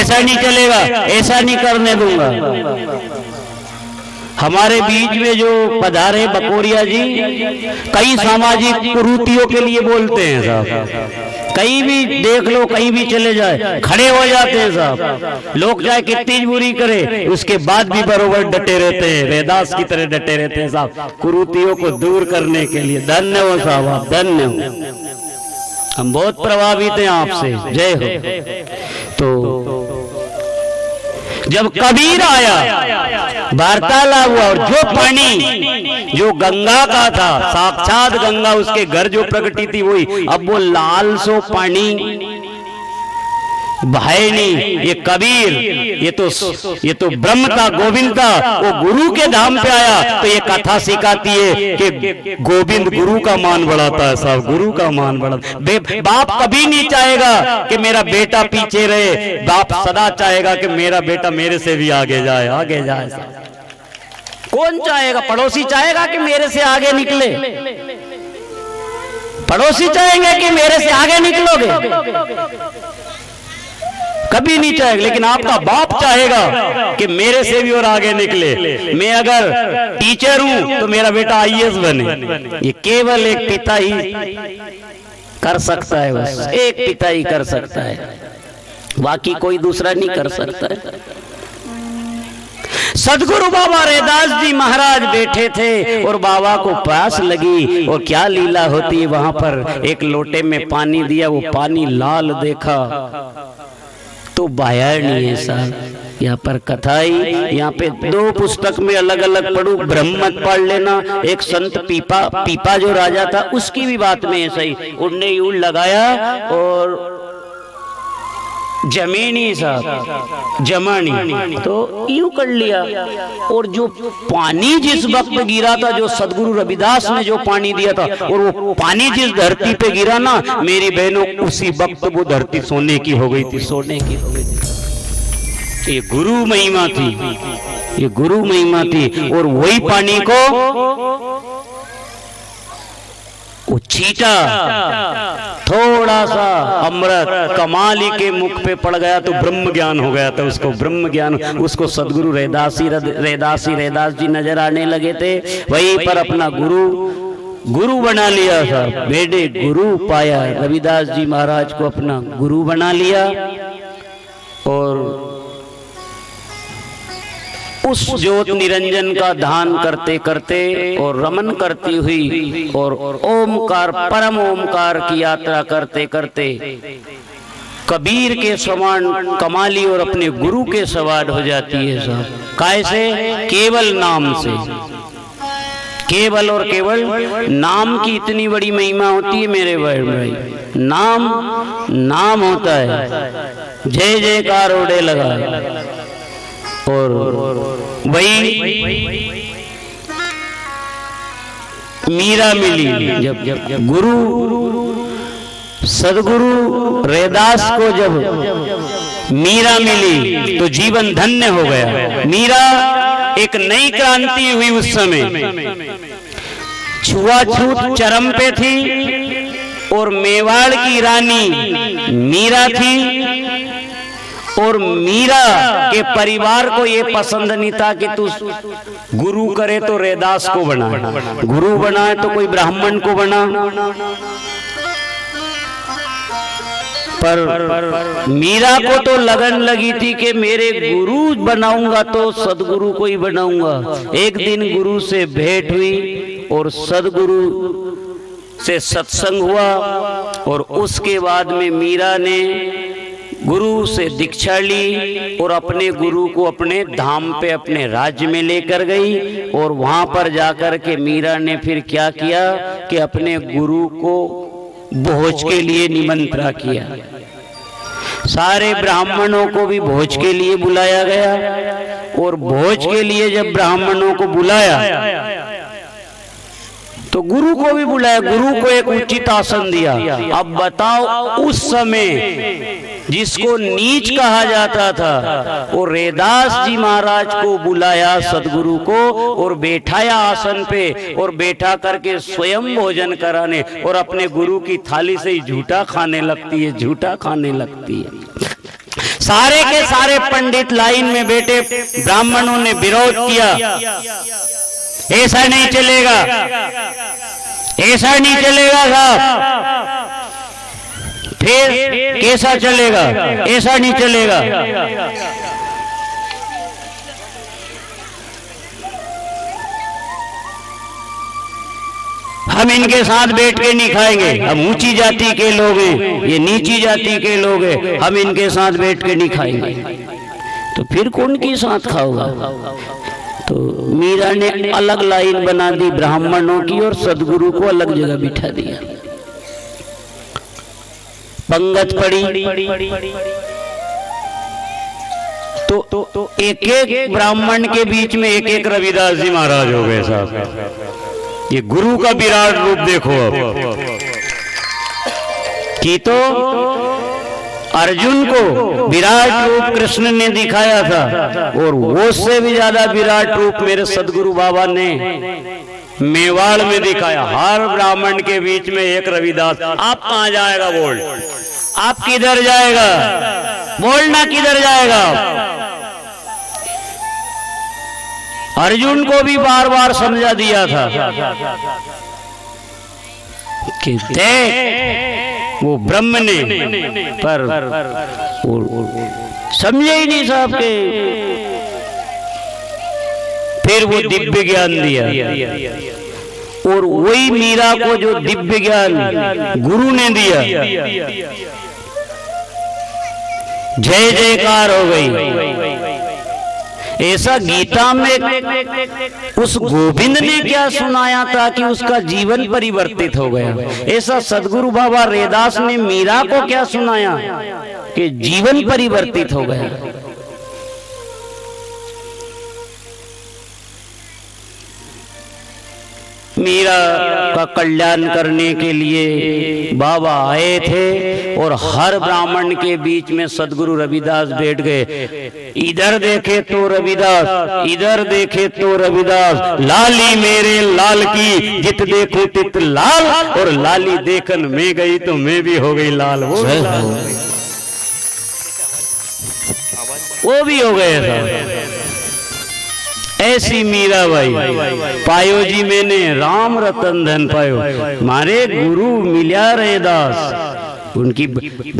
ऐसा नहीं चलेगा, ऐसा नहीं करने दूंगा। हमारे बीच में जो पधारे बकोरिया जी कई सामाजिक कुरीतियों के लिए बोलते हैं साहब। कहीं भी देख लो, कहीं भी चले जाए खड़े हो जाते हैं साहब। लोग चाहे कितनी बुरी करे उसके बाद भी बरोबर डटे रहते हैं, रैदास की तरह डटे रहते हैं साहब, कुरीतियों को दूर करने के लिए। धन्य हो साहब, आप धन्य हो। हम बहुत प्रभावित हैं आपसे, जय हो। तो जब कबीर आया, वार्तालाप हुआ, और जो पानी जो गंगा का था, साक्षात गंगा उसके घर जो प्रकटी थी वही, अब वो लाल सो पानी भाई नहीं, ये कबीर, ये तो ब्रह्म था, गोविंद था, वो गुरु के धाम पे आया। तो ये कथा सिखाती है कि गोविंद गुरु का मान बढ़ाता है साहब, गुरु का मान बढ़ाता। बाप कभी नहीं चाहेगा कि मेरा बेटा पीछे रहे, बाप सदा चाहेगा कि मेरा बेटा मेरे से भी आगे जाए, आगे जाए साहब। कौन चाहेगा? पड़ोसी चाहेगा कि मेरे से आगे निकले? पड़ोसी चाहेंगे कि मेरे से आगे निकलोगे? कभी नहीं चाहेगा। लेकिन आपका बाप चाहेगा कि मेरे से भी और आगे निकले। मैं अगर टीचर हूं तो मेरा बेटा IAS बने। ये केवल एक पिता ही कर सकता है, बस एक पिता ही कर सकता है, बाकी कोई दूसरा नहीं कर सकता है। सदगुरु बाबा रैदास जी महाराज बैठे थे और बाबा को प्यास लगी, और क्या लीला होती है वहां पर। एक लोटे में पानी दिया, वो पानी लाल देखा तो बाहर नहीं है साहब। यहाँ पर कथाई, यहाँ पे 2 पुस्तक में अलग अलग पढ़ू, ब्रह्मत पढ़ लेना। एक संत पीपा जो राजा था उसकी भी बात में ऐसा ही, उनने यूं लगाया और जमीनी साहब जमानी तो यूं कर लिया। और जो पानी जिस वक्त गिरा था, जो सदगुरु रविदास ने जो पानी दिया था, और वो पानी जिस धरती पे गिरा ना मेरी बहनों, उसी वक्त वो धरती सोने की हो गई थी, सोने की हो गई थी। ये गुरु महिमा थी, ये गुरु महिमा थी। और वही पानी को वो छीटा, थोड़ा सा अमृत कमाली के मुख पे पड़ गया तो ब्रह्म ज्ञान हो गया था उसको, ब्रह्म ज्ञान। उसको सदगुरु रैदास जी नजर आने लगे थे। वहीं पर अपना गुरु बना लिया था। बेटे गुरु पाया, रविदास जी महाराज को अपना गुरु बना लिया। और उस ज्योत निरंजन का ध्यान करते करते और रमन करती हुई और ओमकार, परम ओमकार की यात्रा करते करते कबीर के समान कमाली और अपने गुरु के सवार हो जाती है साहब। कैसे? केवल नाम से, केवल और केवल नाम की इतनी बड़ी महिमा होती है मेरे भाई। नाम होता है, जय जयकार ओढ़े लगा। और वही मीरा मिली जब गुरु सदगुरु रैदास को जब मीरा मिली तो जीवन धन्य हो गया। मीरा एक नई क्रांति हुई उस समय। छुआछूत चरम पे थी और मेवाड़ की रानी मीरा थी। और मीरा के परिवार को ये पसंद नहीं था कि तू गुरु करे तो रैदास को बना, गुरु बनाए तो कोई ब्राह्मण को बना। पर मीरा को तो लगन लगी थी कि मेरे गुरु बनाऊंगा तो सदगुरु को ही बनाऊंगा। एक दिन गुरु से भेंट हुई और सदगुरु से सत्संग हुआ। और उसके बाद में मीरा ने गुरु से दीक्षा ली और अपने गुरु को अपने धाम पे, अपने राज्य में लेकर गई। और वहां पर जाकर के मीरा ने फिर क्या किया कि अपने गुरु को भोज के लिए निमंत्रण किया। सारे ब्राह्मणों को भी भोज के लिए बुलाया गया। और भोज के लिए जब ब्राह्मणों को बुलाया तो गुरु को भी बुलाया, गुरु को एक उचित आसन दिया। अब बताओ, उस समय जिसको नीच कहा जाता था वो रैदास जी महाराज को बुलाया सदगुरु को और बैठाया आसन पे और बैठा करके स्वयं भोजन कराने और अपने गुरु की थाली से ही झूठा खाने लगती है, झूठा खाने लगती है। सारे के सारे पंडित लाइन में बैठे, ब्राह्मणों ने विरोध किया, ऐसा नहीं चलेगा, ऐसा नहीं चलेगा साहब। फिर कैसा चलेगा? ऐसा नहीं चलेगा। हम इनके साथ बैठ के नहीं खाएंगे, हम ऊंची जाति के लोग हैं, ये नीची जाति के लोग हैं, हम इनके साथ बैठ के नहीं खाएंगे। तो फिर कौन के साथ खाओगा? तो मीरा ने अलग लाइन बना दी ब्राह्मणों की और सदगुरु को अलग जगह बिठा दिया। पंगत पड़ी तो एक एक ब्राह्मण के बीच में एक एक रविदास जी महाराज हो गए साहब। ये गुरु का विराट रूप देखो अब कि तो अर्जुन को विराट रूप कृष्ण ने दिखाया था और वो से भी ज्यादा विराट रूप मेरे सदगुरु बाबा ने मेवाड़ में दिखाया। हर ब्राह्मण के बीच में एक रविदास। आप कहां जाएगा बोल? आप किधर जाएगा? बोलना किधर जाएगा? अर्जुन को भी बार बार समझा दिया था कि देख वो ब्रह्म ने, पर समझे ही नहीं साहब के। फिर वो दिव्य ज्ञान दिया और वही मीरा को जो दिव्य ज्ञान गुरु ने दिया, जय जयकार हो गई। ऐसा गीता में उस गोविंद ने क्या सुनाया था कि उसका जीवन परिवर्तित हो गया। ऐसा सदगुरु बाबा रैदास ने मीरा को क्या सुनाया कि जीवन परिवर्तित हो गया। मीरा का कल्याण करने के लिए बाबा आए थे और हर ब्राह्मण के बीच में सदगुरु रविदास बैठ गए। इधर देखे तो रविदास, इधर देखे तो रविदास। लाली मेरे लाल की जित देखो तित लाल, और लाली देखन में गई तो मैं भी हो गई लाल। वो भी हो गए। ऐसी मीरा भाई पायो जी मैंने राम रतन धन पायो। मारे गुरु मिल्या रैदास, उनकी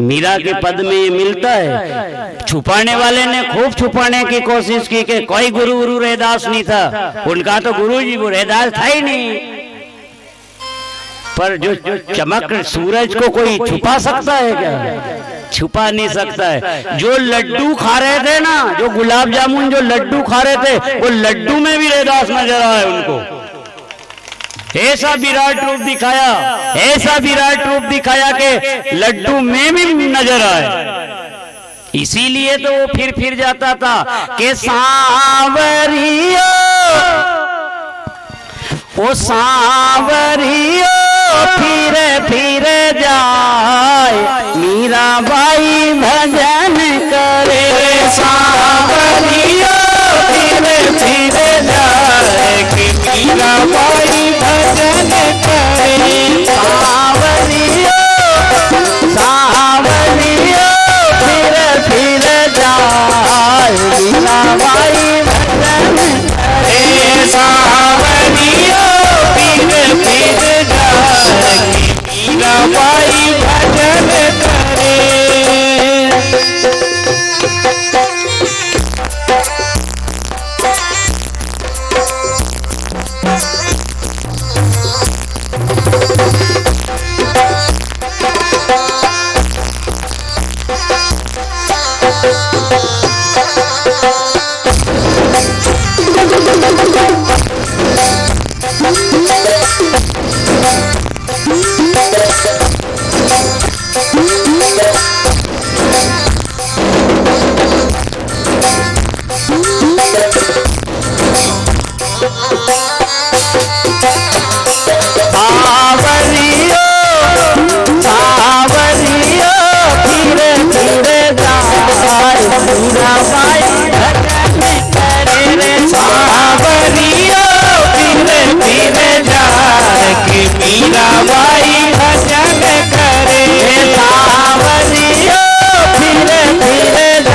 मीरा के पद में ये मिलता है। छुपाने वाले ने खूब छुपाने की कोशिश की कि कोई गुरु रैदास नहीं था, उनका तो गुरु जी वो रैदास था ही नहीं। पर जो चमक सूरज को कोई छुपा सकता है क्या? छुपा नहीं सकता है। जो लड्डू खा रहे थे ना, जो गुलाब जामुन जो लड्डू खा रहे थे, वो लड्डू में भी रैदास नजर आया उनको। ऐसा विराट रूप दिखाया, ऐसा विराट रूप दिखाया कि लड्डू में भी नजर आया। इसीलिए तो वो फिर जाता था कि सांवरियो ओ सांवरियो फिर जाए, मीराबाई भजन करे। सांवरियो फिर जाए कि मीराबाई भजन करे। सांवरियो सांवरियो फिर जाए, मीराबाई भजन करे। सांवरियो फिर जाए कि मीराबाई भजन करे। फिर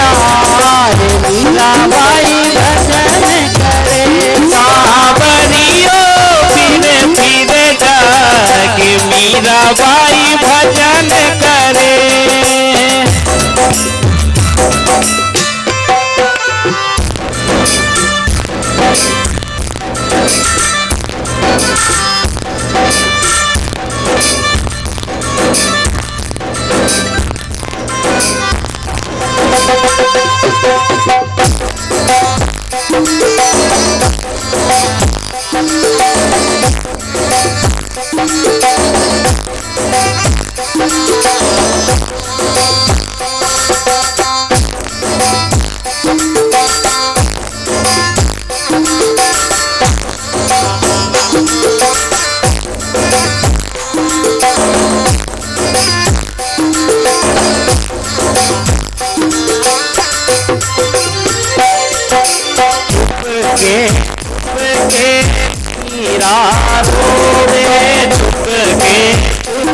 मीरा रोवे,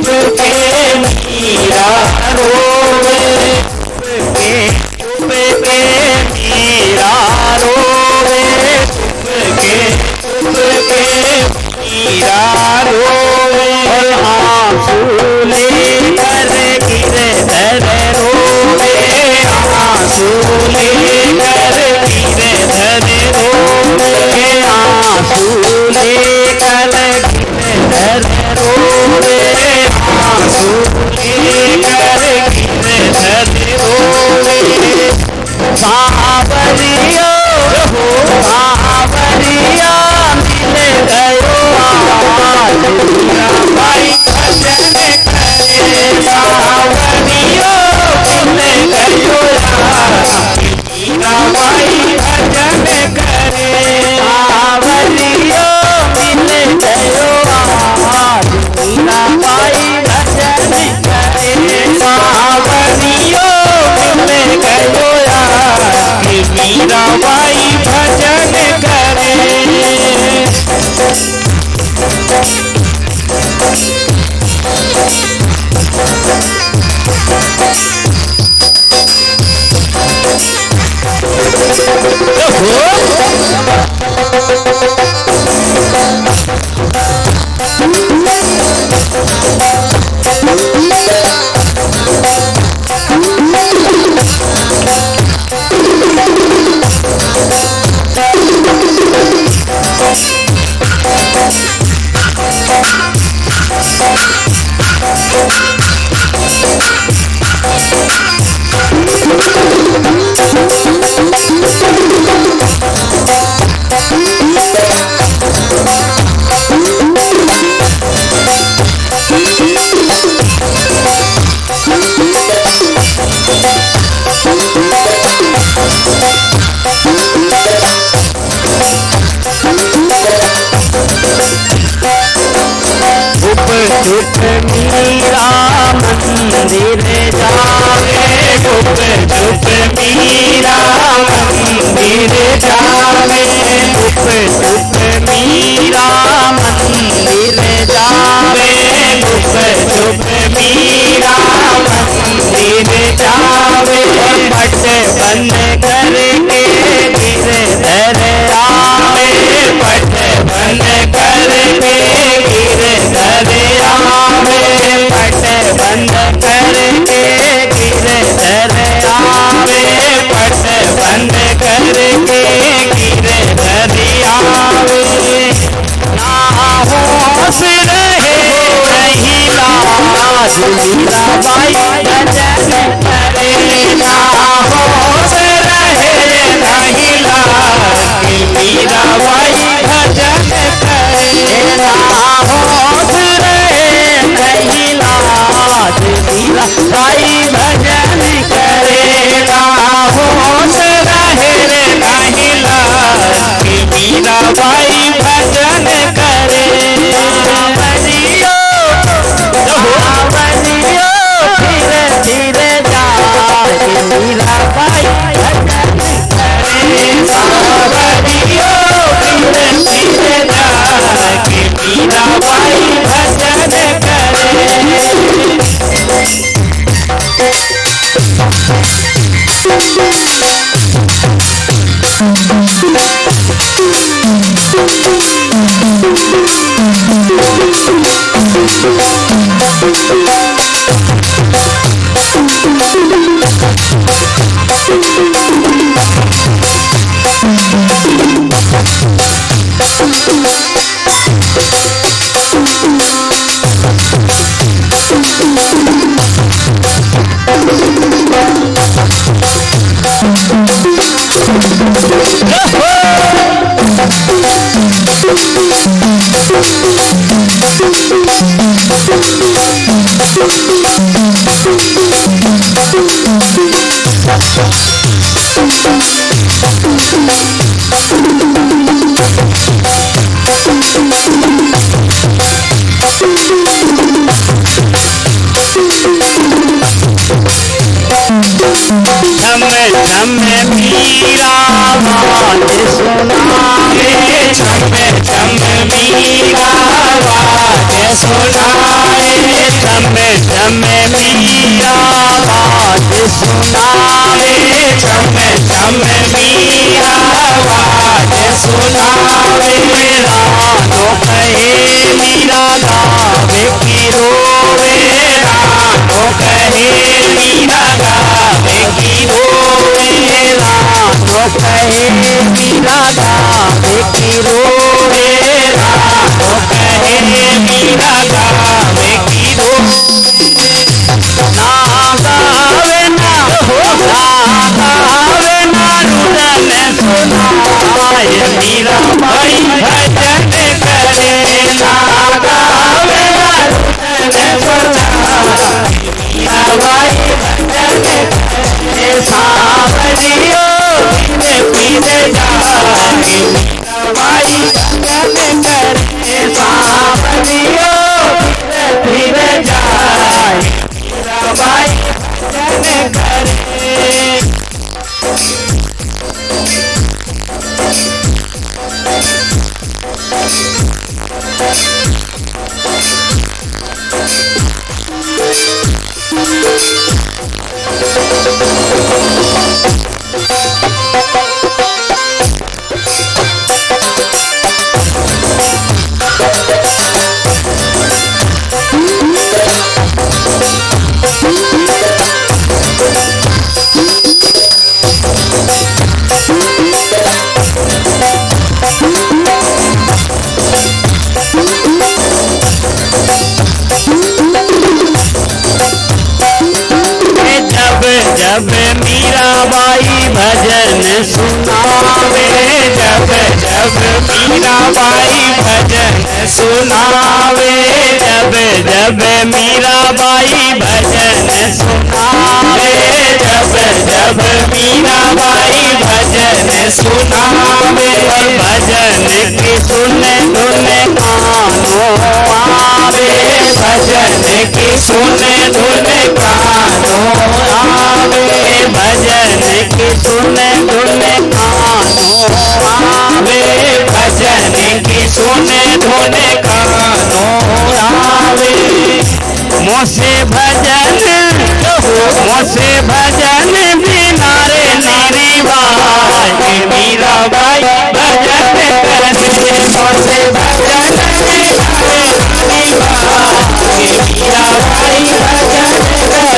चुप के मीरा रोवे, चुप के मीरा रोवे, चुप के मीरा रोवे। और आंसू लेकर गिरधर रोवे, आंसू लेकर गिरधर रोवे, आंसू लेकर गिरधर रोवे, आंसू लेकर गिरधर रोवे। बावरिया बावरिया मिल गयो आज, मीरा बाई भजन करे, बावरिया मिल गयो आज, मीरा बाई भजन करे, बावरिया मिल गयो आज, मीरा बाई भजन करे, बावरिया मिल गयो आज, मीरा बाई भजन करे। चुप मीरा मंदिर जावे, चुप मीरा मंदिर जावे, चुप मीरा मंदिर जावे, चुप मीरा मंदिर जावे। पट बंद करके गिरधर आवे, पट बंद करके गिरधर आवे, पट बंद करके गिरधर आवे, पट बंद करके गिरधर आवे। ना होश रहे नहीं लाज, मीरा बाई भजन करे, ना होश रहे नहीं लाज, मीरा बाई भजन करे, ना होश रहे नहीं लाज, मीरा बाई भजन करे, ना होश रहे नहीं लाज, मीरा बाई भजन करे। बावरियो बावरियो धीरे धीरे जाके मीरा बाई भजन करे, बावरियो धीरे धीरे जाके मीरा बाई भजन करे। झम झम मीरा बात सुना सुनाए, झम झम मीरा बात सुनाए, झम झम मीरा बात सुनाए। रानो कहे मीरा गावे की रोवे, रानो कहे मीरा गावे की रोवे, रानो कहे मीरा गावे की रोवे, रानो कहे मीरा गावे की रोवे। ना गावे ना गावे ना रुदन सुनाए, मीरा भाई भजन करे। ना गावे ना रुदन सुनाए, मीरा भाई भजन करे। सावरियो पीरे पीरे जाए, मीरा भाई भजन करे। सावरियो पीरे पीरे जाए, मीरा भाई भजन करे। जब मीराबाई भजन सुनावे, जब जब मीराबाई भजन सुनावे, जब जब मीराबाई भजन सुनावे, जब जब मीराबाई भजन सुनावे। भजन की सुन धुन कानों आवे, भजन की सुन धुन कानों आवे, भजन की सुन धुन कानों आवे, भजन की सुन धुन कानों आवे। मोसे भजन बिना रे निरीवाए, मीराबाई भजन करे। मोसे भजन बिना रे निरीवाए, मीराबाई भजन करे।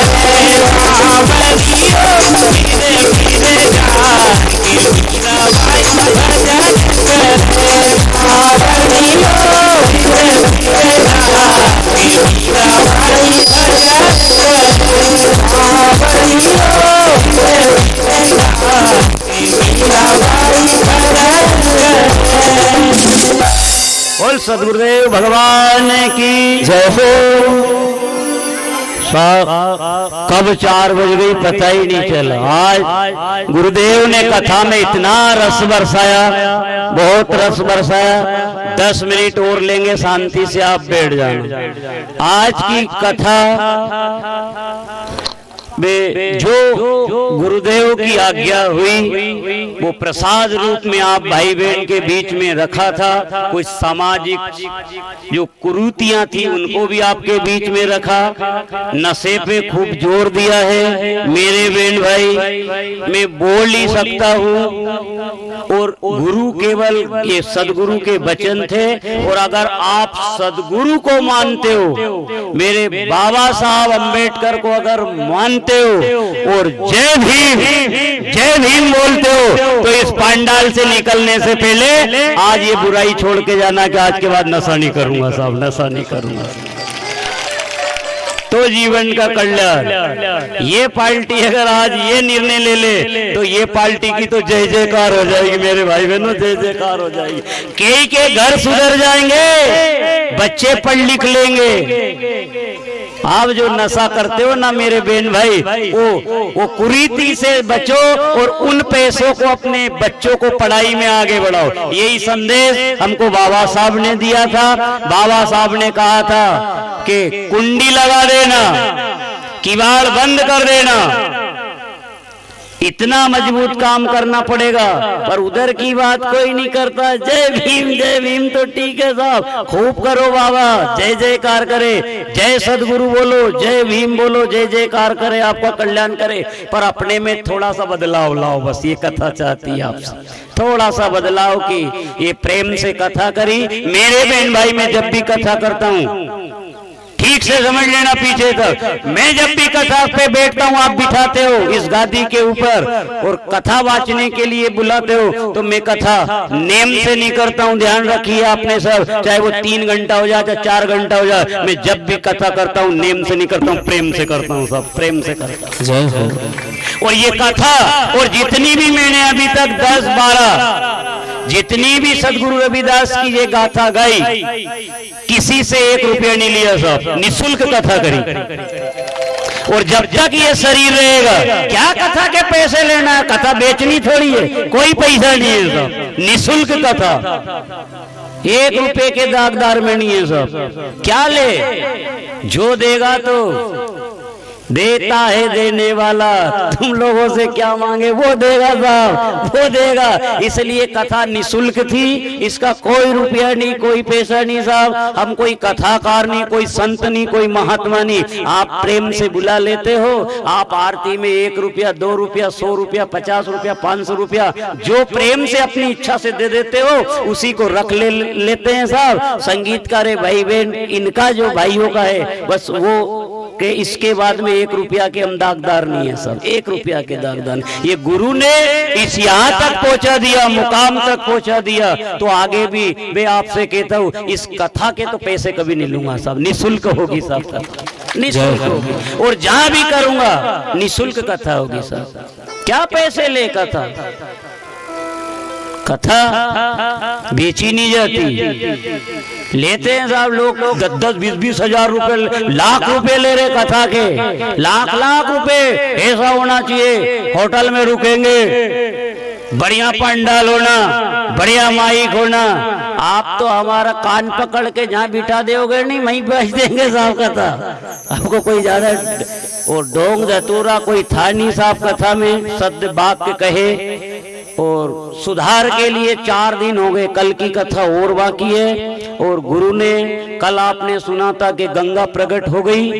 सावरियो पीरे पीरे जाए, मीराबाई भजन करे। सावरियो पीरे पीरे जाए, मीराबाई भजन करे। सावरियो पीरे पीरे जाए, मीराबाई भजन करे। बोल सद्गुरुदेव भगवान की जय हो। कब 4 बज गई पता ही नहीं चला। आज गुरुदेव ने कथा में इतना रस बरसाया, बहुत रस बरसाया। 10 मिनट और लेंगे, शांति से आप बैठ जाना। आज की कथा जो गुरुदेव की आज्ञा हुई वो प्रसाद रूप में आप भाई बहन के बीच में रखा था। कुछ सामाजिक जो कुरीतियां थी उनको भी आपके बीच में रखा। नशे पे खूब जोर दिया है। मेरे बहन भाई, मैं बोल ही सकता हूँ और गुरु केवल ये सदगुरु के वचन थे। और अगर आप सदगुरु को मानते हो, मेरे बाबा साहब अम्बेडकर को अगर मानते हो और जय भीम बोलते हो, तो इस पंडाल से निकलने से पहले आज ये बुराई छोड़ के जाना कि आज के बाद नशा नहीं करूंगा साहब, नशा नहीं करूंगा, तो जीवन का कल्याण। ये पार्टी अगर आज ये निर्णय ले ले तो ये पार्टी की तो जय जयकार हो जाएगी मेरे भाई बहनों, जय जयकार हो जाएगी। कई के घर सुधर जाएंगे, बच्चे पढ़ लिख लेंगे। आप जो नशा करते हो ना मेरे बहन भाई, वो कुरीति से बचो और उन पैसों को अपने बच्चों को पढ़ाई में आगे बढ़ाओ। यही संदेश हमको बाबा साहब ने दिया था। बाबा साहब ने कहा था कि कुंडी लगा देना, किवाड़ बंद कर देना, इतना मजबूत काम करना पड़ेगा, पर उधर की बात कोई नहीं करता। जय भीम तो ठीक है साहब, खूब करो बाबा, जय जयकार करे, जय सदगुरु बोलो, जय भीम बोलो, जय जयकार करे, आपका कल्याण करे, पर अपने में थोड़ा सा बदलाव लाओ। बस ये कथा चाहती है आपसे, थोड़ा सा बदलाव की। ये प्रेम से कथा करी। मेरे बहन भाई, मैं जब भी कथा करता हूँ, ठीक से समझ लेना पीछे तक, मैं जब भी कथा पे बैठता हूँ, आप बिठाते हो इस गादी के ऊपर और कथा वाचने के लिए बुलाते हो, तो मैं कथा नेम से नहीं करता हूँ। ध्यान रखिए आपने सब, चाहे वो 3 घंटा हो जाए, चाहे 4 घंटा हो जाए, मैं जब भी कथा करता हूँ नेम से नहीं करता हूँ, प्रेम से करता हूँ। सब प्रेम से करता हूँ। जय हो। और ये कथा और जितनी भी मैंने अभी तक 10-12 जितनी भी सदगुरु रविदास की ये गाथा गाई, किसी से 1 रुपया नहीं लिया साहब, निःशुल्क कथा करी। और जब तक ये शरीर रहेगा, क्या कथा के पैसे लेना है, कथा बेचनी थोड़ी है, कोई पैसा नहीं है साहब, निःशुल्क कथा। 1 रुपए के दागदार में नहीं है साहब। क्या ले, जो देगा तो देता है देने वाला, तुम लोगों से क्या मांगे, वो देगा साहब, वो देगा। इसलिए कथा निःशुल्क थी, इसका कोई रुपया नहीं, कोई पैसा नहीं साहब। हम कोई कथाकार नहीं, कोई संत नहीं, कोई महात्मा नहीं। आप प्रेम से बुला लेते हो, आप आरती में 1 रुपया, 2 रुपया, 100 रुपया, 50 रुपया, 500 रुपया, जो प्रेम से अपनी इच्छा से दे देते हो, उसी को रख लेते हैं साहब। संगीतकार भाई बहन, इनका जो भाइयों का है, बस वो के इसके बाद में 1 रुपया के हम दागदार नहीं है सब, 1 रुपया के दागदार। ये गुरु ने इस यहाँ तक पहुंचा दिया, मुकाम तक पहुंचा दिया, तो आगे भी मैं आपसे कहता हूँ, इस कथा के तो पैसे कभी नहीं लूंगा साहब, निःशुल्क होगी साहब, निःशुल्क होगी। और जहां भी करूंगा निःशुल्क कथा होगी साहब। क्या पैसे ले कथा, कथा बेची नहीं जाती। लेते हैं साहब लोग 10-10, 20-20 हजार रुपए, लाख रुपए ले रहे कथा के, लाख रुपए। ऐसा होना चाहिए, होटल में रुकेंगे, बढ़िया पंडाल होना, बढ़िया माइक होना। आप तो हमारा कान पकड़ के जहाँ बिठा दोगे नहीं, वहीं बेच देंगे साहब कथा। आपको कोई ज्यादा और डोंग धतूरा कोई था नहीं साहब कथा में, सत्य वाक्य कहे। और सुधार के लिए 4 दिन हो गए, कल की कथा और बाकी है। और गुरु ने, कल आपने सुना था कि गंगा प्रकट हो गई,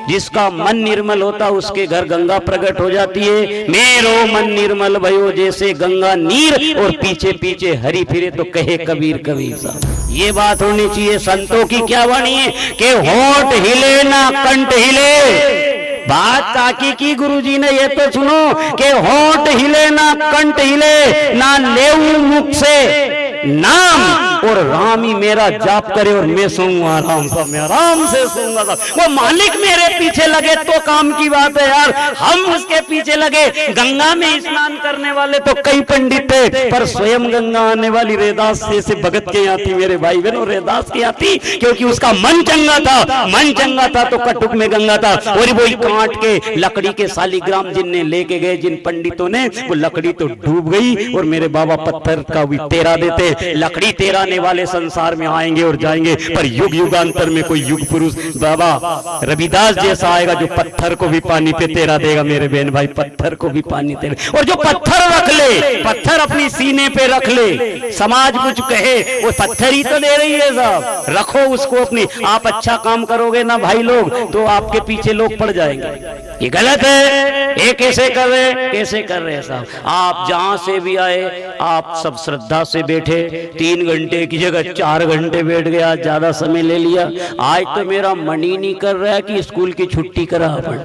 जिसका मन निर्मल होता उसके घर गंगा प्रकट हो जाती है। मेरो मन निर्मल भयो जैसे गंगा नीर, और पीछे पीछे हरी फिरे तो कहे कबीर कबीर साहब। ये बात होनी चाहिए। संतों की क्या वाणी है कि होठ हिले ना कंठ हिले। बात ताकी की गुरुजी ने, ये तो सुनो कि होठ हिले ना कंठ हिले, ना लेऊ मुख से नाम, और राम ही मेरा जाप करे और मैं सोऊंगा आराम से, मैं आराम से सोऊंगा। वो मालिक मेरे पीछे लगे तो काम की बात है यार, हम उसके पीछे लगे। गंगा में स्नान करने वाले तो कई पंडित थे, पर स्वयं गंगा आने वाली रैदास से भगत के यहाँ थी मेरे भाई बहनों, रैदास के यहाँ थी, क्योंकि उसका मन चंगा था। मन चंगा था तो कटुक में गंगा था। और वही काट के लकड़ी के शालिग्राम जिनने लेके गए, जिन पंडितों ने, वो लकड़ी तो डूब गई, और मेरे बाबा पत्थर का भी तेरा देते। लकड़ी तेराने वाले संसार में आएंगे और जाएंगे, पर युग युगांतर में कोई युग पुरुष बाबा रविदास जैसा आएगा जो पत्थर को भी पानी पे तेरा देगा मेरे बहन भाई, पत्थर को भी पानी तेरा। और जो पत्थर रख ले, पत्थर अपनी सीने पे रख ले, समाज कुछ कहे, वो पत्थर ही तो दे रही है साहब, रखो उसको अपनी। आप अच्छा काम करोगे ना भाई लोग, तो आपके पीछे लोग पड़ जाएंगे। ये गलत है, ये कैसे कर रहे, कैसे कर रहे हैं साहब। आप जहां से भी आए, आप सब श्रद्धा से बैठे, 3 घंटे की जगह 4 घंटे बैठ गया, ज्यादा समय ले लिया। आज तो मेरा मन ही नहीं कर रहा है कि स्कूल की छुट्टी करा अपन,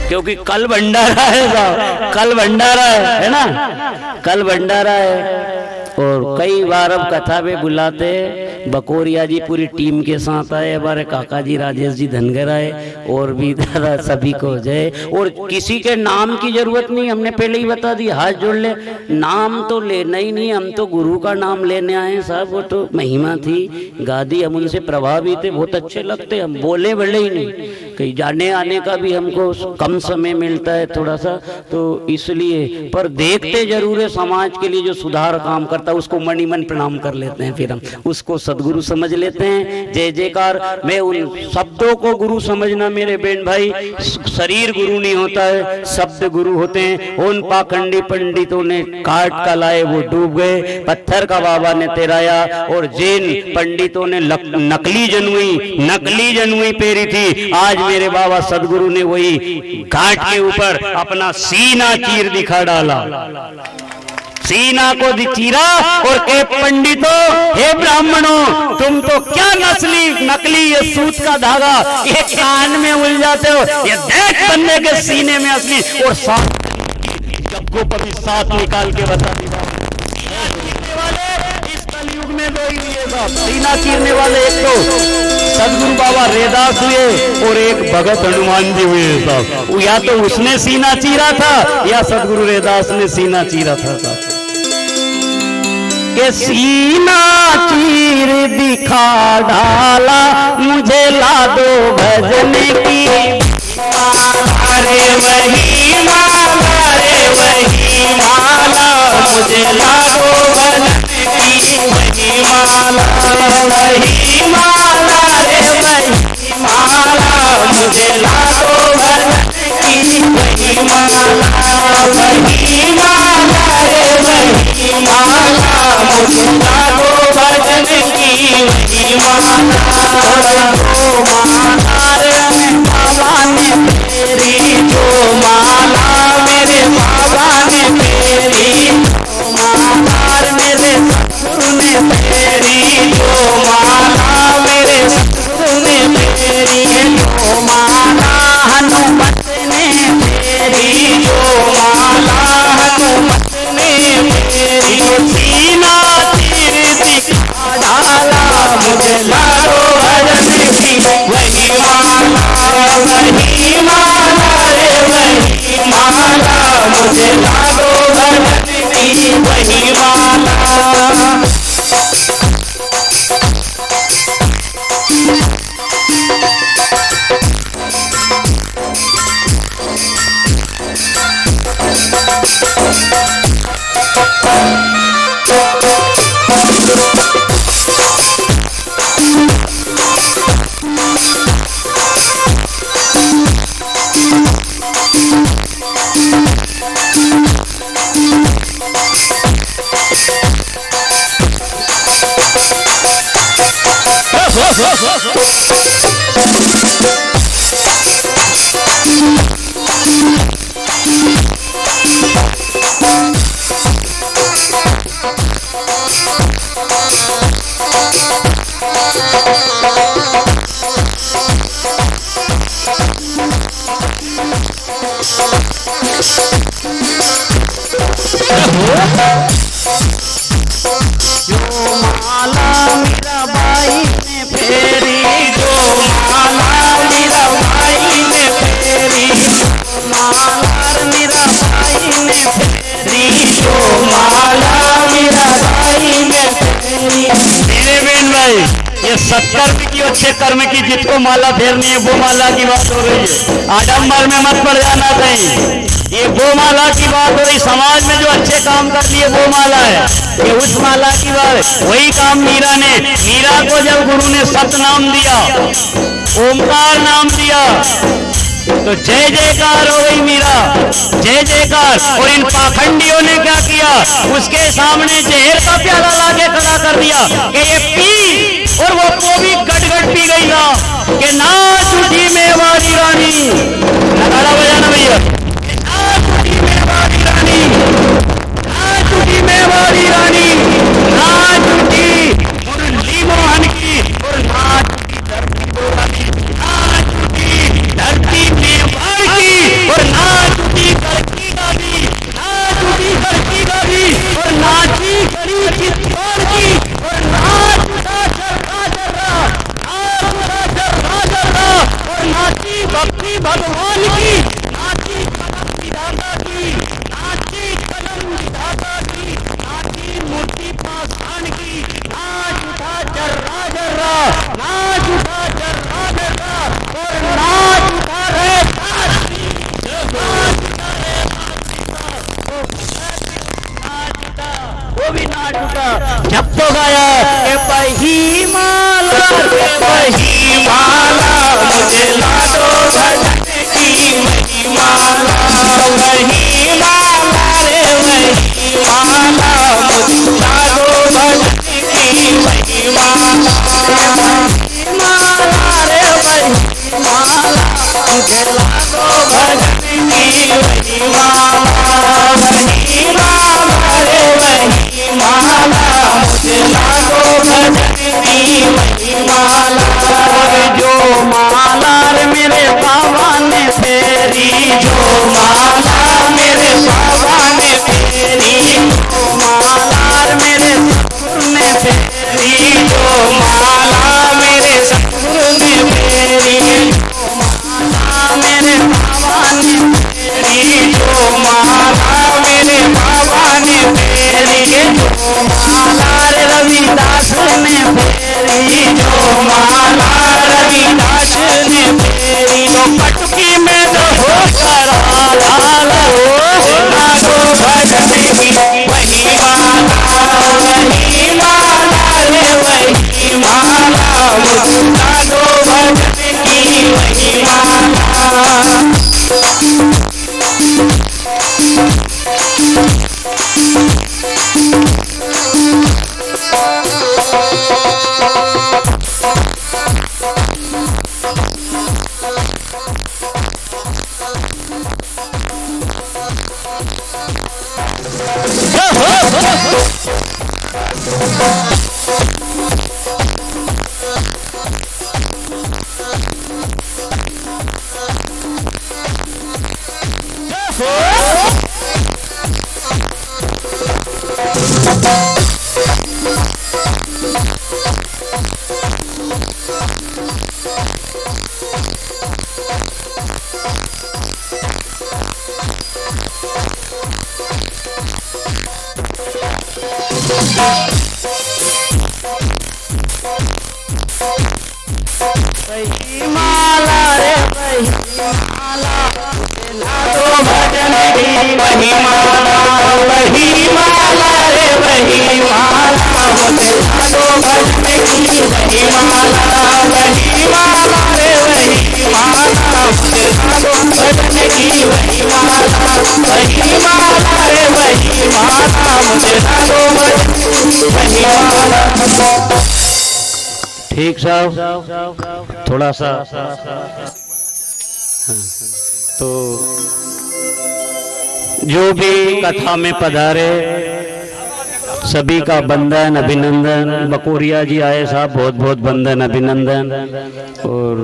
क्योंकि कल भंडारा है साहब, कल भंडारा है ना, कल भंडारा है। और कई बार अब कथा में बुलाते, बकोरिया जी पूरी टीम के साथ आए, हमारे काका जी राजेश जी धनगर आए, और भी दादा सभी को जय। और किसी के नाम की जरूरत नहीं, हमने पहले ही बता दिया, हाथ जोड़ ले, नाम तो लेना ही नहीं, हम तो गुरु का नाम लेने आए साहब। वो तो महिमा थी, गादी, हम उनसे प्रभावित थे, बहुत अच्छे लगते, हम बोले भले ही नहीं, कहीं जाने आने का भी हमको कम समय मिलता है थोड़ा सा, तो इसलिए पर देखते जरूर है समाज के लिए जो सुधार काम करता है उसको मणि मन प्रणाम कर लेते हैं, फिर हम उसको सदगुरु समझ लेते हैं। जय जयकार। मैं उन शब्दों को गुरु समझना मेरे बहन भाई, शरीर गुरु नहीं होता है, शब्द गुरु होते हैं। उन पाखंडी पंडितों ने काट का लाए वो डूब गए, पत्थर का बाबा ने तैराया, और जैन पंडितों ने नकली जनुई पेरी थी। आज मेरे बाबा सदगुरु ने वही घाट के ऊपर अपना सीना चीर दिखा डाला, सीना को चीरा और के पंडितों, हे ब्राह्मणों, तुम तो क्या नकली ये सूत का धागा ये कान में उलझाते हो, ये देख बंदे के सीने में असली, और सबको कभी साथ निकाल के बता दिया। इस कलयुग में दो ही लिए साहब, सीना चीरने वाले एक तो सदगुरु बाबा रैदास हुए और एक भगत हनुमान जी हुए साहब। या तो उसने सीना चीरा था या सदगुरु रैदास ने सीना चीरा था साहब। के सीना चीर दिखा डाला, मुझे ला दो भजने की अरे वही माला, रे वही माला, मुझे ला दो भजने की वही माला, वही माला, रे वही माला, मुझे ला दो भजने की वही माला, वही माला, रे वही माला, मुझे ला दो भजने की वही माला, जो माला रे बाबा ने मेरी, जो माला मेरे बाबा ने मेरी, जो माला मेरे सदगुरु ने मेरी, जो माला मेरे सदगुरु ने मेरी, जो माला हनुमत ने मेरी, जो माला हनुमत ने मेरी, सीना चीर दिखा डाला, मुझे ला दो भजने की वही माला, वही माला, रे वही माला, मुझे ला दो भजने की वही माला। जो माला मेरा भाई ने फेरी, जो माला मेरा भाई ने फेरी, माला मेरा भाई ने फेरी, जो माला मेरा भाई ने फेरी। मेरे बहन भाई, ये सत्कर्म की अच्छे कर्म की जिसको माला फेरनी है वो माला की बात हो रही है, आडम्बर में मत पड़ जाना कहीं। ये वो माला की बात हो रही, समाज में जो अच्छे काम कर लिए वो माला है, ये उस माला की बात है। वही काम मीरा को जब गुरु ने सत नाम दिया, ओमकार नाम दिया, तो जय जयकार हो गई मीरा, जय जयकार। और इन पाखंडियों ने क्या किया, उसके सामने जहर का प्याला लाके खड़ा कर दिया कि ये पी, और वो भी गट पी गई ना, कि नाच उठी मेवाड़ी रानी, नगाड़ा बजाना भैया, नाच उठी मेवाड़ी रानी, नाच उठी मेवाड़ी रानी, नाच उठी मुरली मोहन की, और नाच उठी धरती बोरानी, नाच उठी धरती मेवाड़ की, और नाच उठी करकी गाड़ी, नाच उठी करकी गाड़ी, और नाची गली चित्तौड़ की, और नाच उठा जर्रा, नाच उठा जर्रा, और नाची भक्ति भगवान की, नाची चुका। जब तो गाया के बही माला मुझे ला दो भजन की वही माला, वही माला रे वही माला मुझे ला दो भजन की वही माला, माला रे वही माला मुझे ला दो भजन की वही माला, वही माला रे वही माला मुझे ला दो भजन की वही माला। जो माला रे मेरे बाबा ने फेरी, जो माला मेरे बाबा ने फेरी, माला रे मेरे सतगुरु ने फेरी, जो माला मेरे सतगुरु ने फेरी, माला मेरे बाबा ने फेरी, जो माला मेरे बाबा ने फेरी, जो माला रे रविदास ने फेरी, जो माला रविदास ने फेरी, तो पटकी में तो हो करा लाल हो भजन की वही माला, वही माला रे वही माला मुझे दो भजन की वही माला। वही माला रे वही माला दो भजन की वही माला, वही माला रे वही माला मुझे दो भजन की वही माला, वही माला रे वही माला मुझे दो भजन की वही माला, वही माला रे वही माला मुझे दो भजन की वही माला। ठीक साहब, थोड़ा सा तो जो भी कथा में पधारे सभी का वंदन अभिनंदन। बकोरिया जी आए साहब, बहुत बहुत वंदन अभिनंदन। और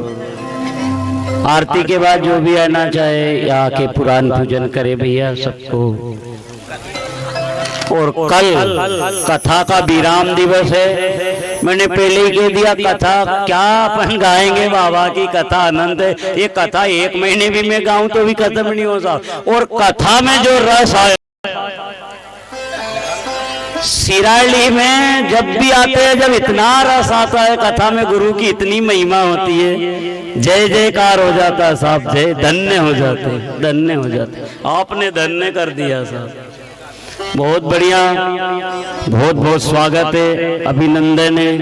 आरती के बाद जो भी आना चाहे यहाँ के पुराण पूजन करे भैया सबको। और कल कथा का विराम दिवस है, मैंने पहले ही कह दिया कथा क्या अपन गाएंगे, बाबा की कथा अनंत है। ये कथा एक महीने भी मैं गाऊं तो भी खत्म नहीं हो सकता। और कथा में जो रस आया सिराली में जब भी आते हैं, जब इतना रस आता है कथा में, गुरु की इतनी महिमा होती है, जय जयकार हो जाता है साहब, जय धन्य हो जाते, धन्य हो जाते। आपने धन्य कर दिया साहब, बहुत बढ़िया, बहुत बहुत स्वागत है, अभिनंदन है।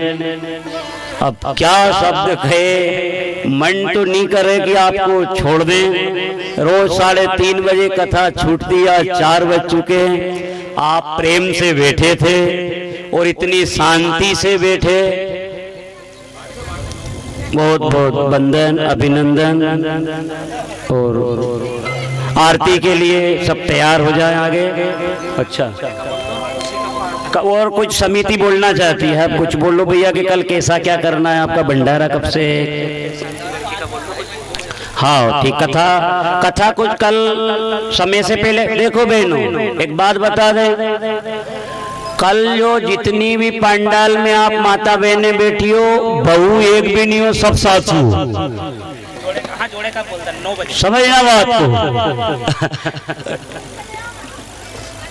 अब क्या शब्द कहे, मन तो नहीं करे कि आपको छोड़ दें। रोज 3:30 बजे कथा छूटती है, 4 बज चुके हैं। आप प्रेम से बैठे थे और इतनी शांति से बैठे, बहुत बहुत वंदन अभिनंदन। और आरती के लिए सब तैयार हो जाए आगे। अच्छा, और कुछ समिति बोलना चाहती है, आप कुछ बोलो भैया कि कल कैसा क्या करना है, आपका भंडारा कब से? हाँ ठीक, कथा कुछ कल समय से पहले। देखो बहनों, एक बात बता दें, कल जो जितनी भी पंडाल में आप माता बहनें बैठी हो, बहू एक भी नहीं हो, सब सासू। समझना बात को।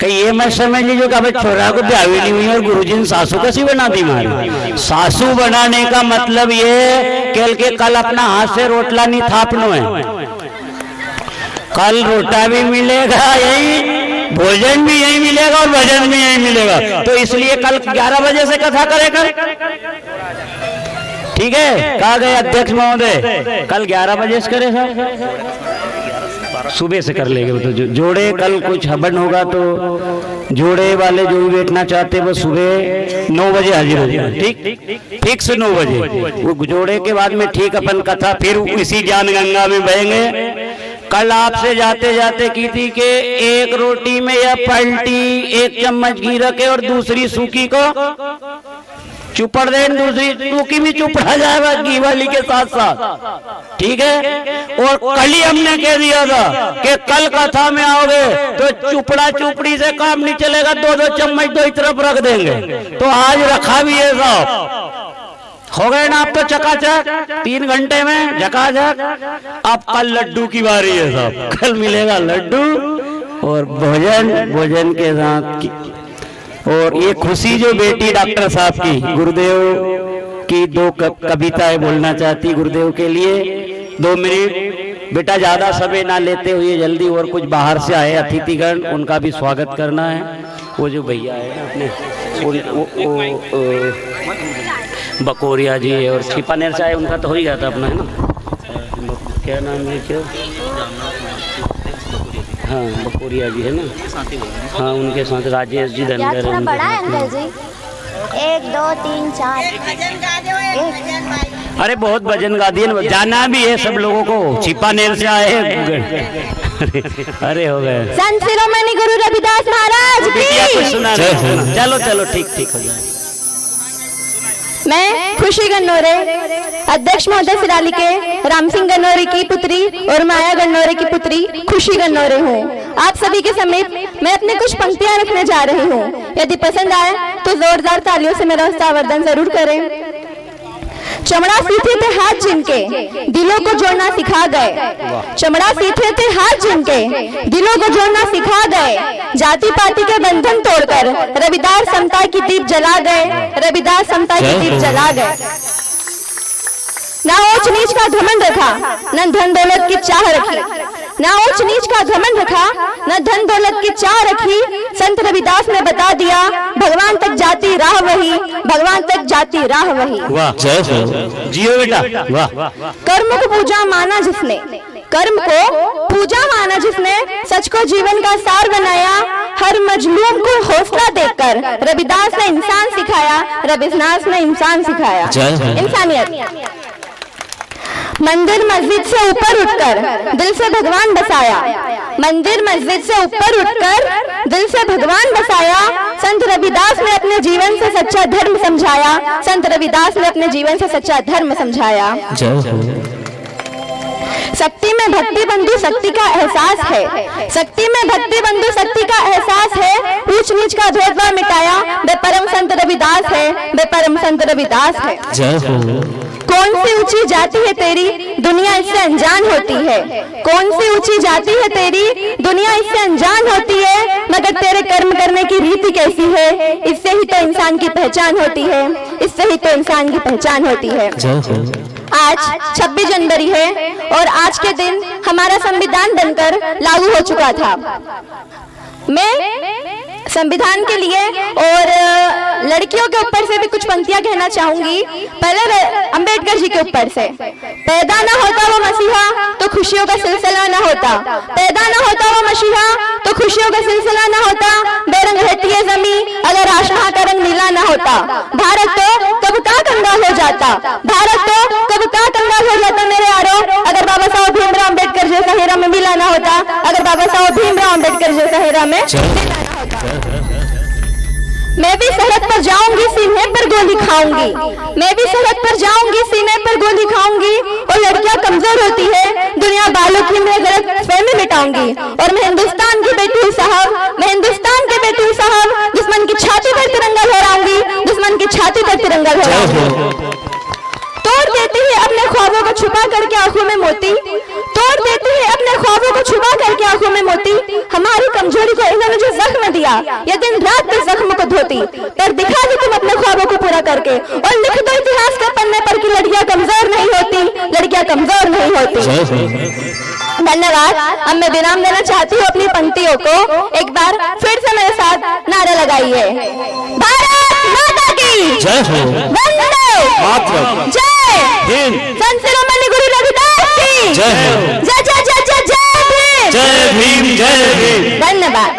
कहीं ये मैं समझ लीजिए कि अबे छोरा को ब्याह नहीं हुई और गुरुजी ने सासू कैसी बना दी मारी। सासू बनाने का मतलब ये के कल अपना हाथ से रोटला नहीं थापनो है, कल रोटा भी मिलेगा यही भोजन भी यही मिलेगा और भजन भी यही मिलेगा। तो इसलिए कल 11 बजे से कथा करेगा, ठीक है? कहा गए अध्यक्ष महोदय कल 11 बजे से करे साहब, सुबह से कर लेंगे। तो जोड़े कल कुछ हवन होगा तो जोड़े वाले जो भी बैठना चाहते हैं वो सुबह 9 बजे हाजिर हो जाए, ठीक? फिक्स 9 बजे। वो जोड़े के बाद में ठीक अपन कथा फिर इसी ज्ञान गंगा में बहेंगे। कल आपसे जाते जाते की थी कि एक रोटी में या पलटी 1 चम्मच घी रखे और दूसरी सूखी को चुपड़ दे, दूसरी सूखी भी चुपड़ा जाएगा घी वाली के साथ साथ, ठीक है? और कल ही हमने कह दिया था कि कल कथा में आओगे तो चुपड़ा चुपड़ी से काम नहीं चलेगा, 2-2 चम्मच दो ही तरफ रख देंगे। तो आज रखा भी है साहब, हो गए ना आप तो चकाचक 3 घंटे में झकाझक। अब कल लड्डू की बारी है साहब, कल मिलेगा लड्डू और भोजन के साथ। और ये खुशी जो बेटी डॉक्टर साहब की गुरुदेव की 2 कविताएं बोलना चाहती गुरुदेव के लिए, 2 मिनट बेटा, ज्यादा समय ना लेते हुए जल्दी। और कुछ बाहर से आए अतिथिगण, उनका भी स्वागत करना है। वो जो भैया है अपने बकोरिया जी और छिपानेर से आए, उनका तो हो ही गया था अपना, है ना? क्या नाम है क्या? हाँ बकोरिया जी है ना, हाँ उनके साथ राजेश जी धनगर है। बड़ा है अंकल जी, 1 2 3 4 अरे बहुत भजन गा दिए, जाना भी है सब लोगों को। छिपानेर से आए अरे हो गए। संत शिरोमणि गुरु रविदास महाराज की। सुना चलो चलो ठीक हो जाए। मैं खुशी गन्नौरे, अध्यक्ष महोदय सिराली के राम सिंह गन्नौरे की पुत्री और माया गन्नौरे की पुत्री खुशी गन्नौरे हूँ। आप सभी के समीप मैं अपनी कुछ पंक्तियां रखने जा रही हूँ। यदि पसंद आए तो जोरदार तालियों से मेरा उत्साहवर्धन जरूर करें। चमड़ा सीखे थे हाथ जिनके दिलों को जोड़ना सिखा गए, चमड़ा सीखे थे हाथ जिनके दिलों को जोड़ना सिखा गए। जाति पाति के बंधन तोड़कर रविदास समता की दीप जला गए, रविदास समता की दीप जला गए। ना ऊंच नीच का घमंड रखा, न धन दौलत की चाह रखी, ना ऊंच नीच का घमंड रखा, न धन दौलत की चाह रखी। संत रविदास ने बता दिया भगवान तक जाती राह वही, भगवान तक जाती राह वही। वाह जियो बेटा, वाह। कर्म को पूजा माना जिसने, कर्म को पूजा माना जिसने, सच को जीवन का सार बनाया। हर मजलूम को हौसला देकर रविदास ने इंसान सिखाया, रविदास ने इंसान सिखाया इंसानियत। मंदिर मस्जिद से ऊपर उठकर दिल से भगवान बसाया, मंदिर मस्जिद से ऊपर उठकर दिल से भगवान बसाया। संत रविदास ने अपने जीवन से सच्चा धर्म समझाया, संत रविदास ने अपने जीवन से सच्चा धर्म समझाया। शक्ति में भक्ति बंधु शक्ति का एहसास है, शक्ति में भक्ति बंधु शक्ति का एहसास है। ऊंच नीच का भेदभाव मिटाया, बेपरम संत रविदास है, बेपरम संत रविदास है। कौन सी ऊंची जाति है तेरी, दुनिया इससे अनजान होती है। कौन सी ऊंची जाति है तेरी, दुनिया इससे अनजान होती है। मगर तेरे कर्म करने की रीति कैसी है, इससे ही तो इंसान की पहचान होती है, इससे ही तो इंसान की पहचान होती है। आज 26 जनवरी है और आज के दिन हमारा संविधान बनकर लागू हो चुका था। मैं संविधान के लिए और लड़कियों के ऊपर से भी कुछ पंक्तियां कहना चाहूंगी। पहले अंबेडकर जी के ऊपर से, पैदा ना होता वो मसीहा तो खुशियों का सिलसिला ना होता, पैदा ना होता वो मसीहा तो खुशियों का सिलसिला ना होता। बेरंग रहती है जमीन अगर आसमां का रंग नीला ना होता, भारत तो कब का कंगाल हो जाता, भारत तो कब का कंगाल हो जाता मेरे यारों, अगर बाबा साहब भीमराव अम्बेडकर जैसा हेरा में मिला ना होता, अगर बाबा साहब भीमराव अम्बेडकर जैसा हेरा में मिला ना होता। मैं भी सरहद पर जाऊंगी सीने पर गोली खाऊंगी, मैं भी सरहद पर जाऊंगी सीने पर गोली खाऊंगी। और लड़कियां कमजोर होती है, दुनिया बालों की मैं गलत फहमी मिटाऊंगी। और मैं हिंदुस्तान की बेटी हूँ साहब, मैं हिंदुस्तान की बेटी हूँ साहब, दुश्मन की छाती पर तिरंगा लहराऊंगी, दुश्मन की छाती पर तिरंगा लहराऊंगी। तोड़ देती है अपने ख्वाबों को छुपा करके आंखों में मोती, तोड़ देती है अपने ख्वाबों को छुपा करके आंखों में मोती। हमारी कमजोरी को इन्होंने जो जख्म दिया, ये दिन रात के जख्म को धोती। पर दिखा दो तुम अपने ख्वाबों को पूरा करके और लिख दो इतिहास के पन्ने पर कि लड़कियां कमजोर नहीं होती, लड़कियां कमजोर नहीं होती। धन्यवाद। अब मैं विराम देना चाहती हूँ अपनी पंक्तियों को। एक बार फिर से मेरे साथ नारा लगाइए। भारत माता की जय हो। वंदे मातरम। जय हिंद। संत शिरोमणि गुरु रविदास की जय हो। जय जय जय जय जय भीम। जय भीम जय भीम। धन्यवाद।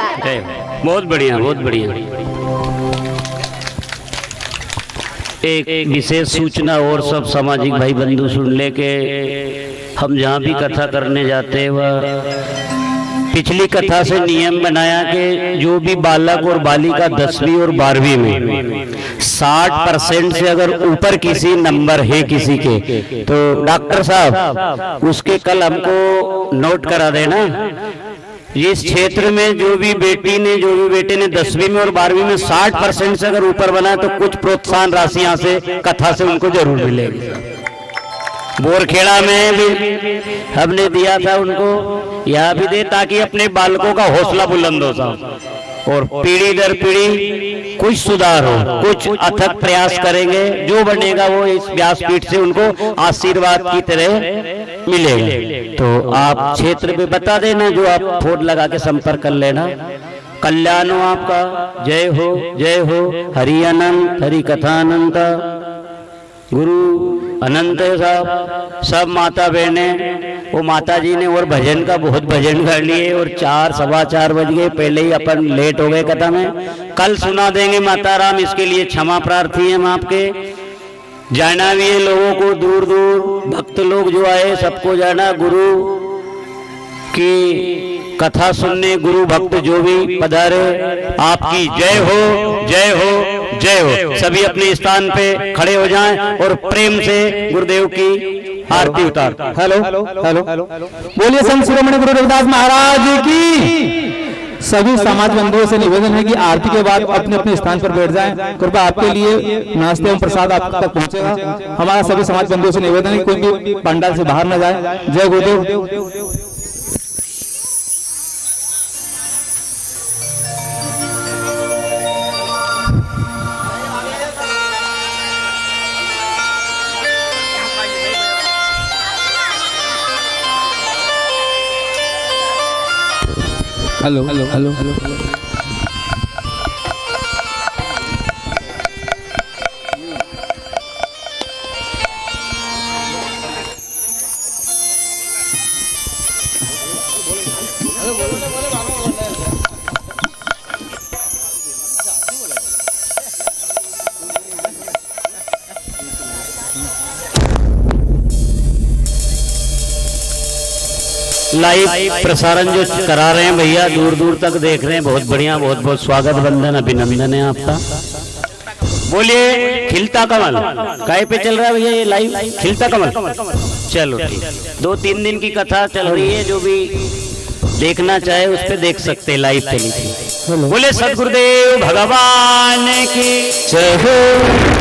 बहुत बढ़िया, बहुत बढ़िया। एक विशेष सूचना और सब सामाजिक भाई बंधु सुन ले के हम जहाँ भी कथा करने जाते हैं वह पिछली कथा से नियम बनाया कि जो भी बालक और बालिका 10वीं और 12वीं में 60% से अगर ऊपर किसी नंबर है किसी के, तो डॉक्टर साहब उसके कल हमको नोट करा देना। इस क्षेत्र में जो भी बेटे ने 10वीं में और 12वीं में 60% से अगर ऊपर बना तो कुछ प्रोत्साहन राशि यहाँ से कथा से उनको जरूर मिलेगी। बोरखेड़ा में भी हमने दिया था उनको, यहाँ भी दे ताकि अपने बालकों का हौसला बुलंद हो साहब, और पीढ़ी दर पीढ़ी कुछ सुधार हो, कुछ अथक प्रयास करेंगे। जो बनेगा वो इस व्यासपीठ से उनको आशीर्वाद की तरह मिलेगा। तो आप क्षेत्र पे बता देना, जो आप फोन लगा के संपर्क कर लेना। कल्याण हो आपका। जय हो, जय हो। हरि अनंत, हरि कथा अनंत, गुरु अनंत है साहब। सब माता बहने, वो माता जी ने और भजन का बहुत भजन कर लिए और 4 सवा 4 बज गए, पहले ही अपन लेट हो गए कथा में। कल सुना देंगे माता राम, इसके लिए क्षमा प्रार्थी हैं हम आपके। जाना भी है लोगों को, दूर दूर भक्त लोग जो आए सबको जाना। गुरु की कथा सुनने गुरु भक्त जो भी पधारे, आपकी जय हो, जय हो, जय हो। सभी अपने स्थान पे खड़े हो जाएं और प्रेम से गुरुदेव की आरती उतार। हेलो हेलो हेलो, बोलिए संत शिरोमणि गुरु रविदास महाराज की। सभी समाज बंधुओं से निवेदन है कि आरती के बाद अपने अपने स्थान पर बैठ जाएं। कृपया आपके लिए नाश्ते एवं प्रसाद आप तक पहुंचेगा। हमारा सभी समाज बंधुओं से निवेदन है कि कोई भी पंडाल से बाहर न जाए। जय गुरुदेव। Hello hello hello hello. Live प्रसारण जो करा रहे हैं भैया, दूर दूर तक देख रहे हैं, बहुत बढ़िया, बहुत बहुत स्वागत, वंदन, अभिनंदन है आपका। बोलिए खिलता कमल। काय पे चल रहा है भैया ये लाइव? खिलता कमल। चलो ठीक, 2-3 दिन की कथा चल रही है, जो भी देखना चाहे उस पे देख सकते हैं, लाइव चली थी। बोले सदगुरुदेव भगवान की जय हो।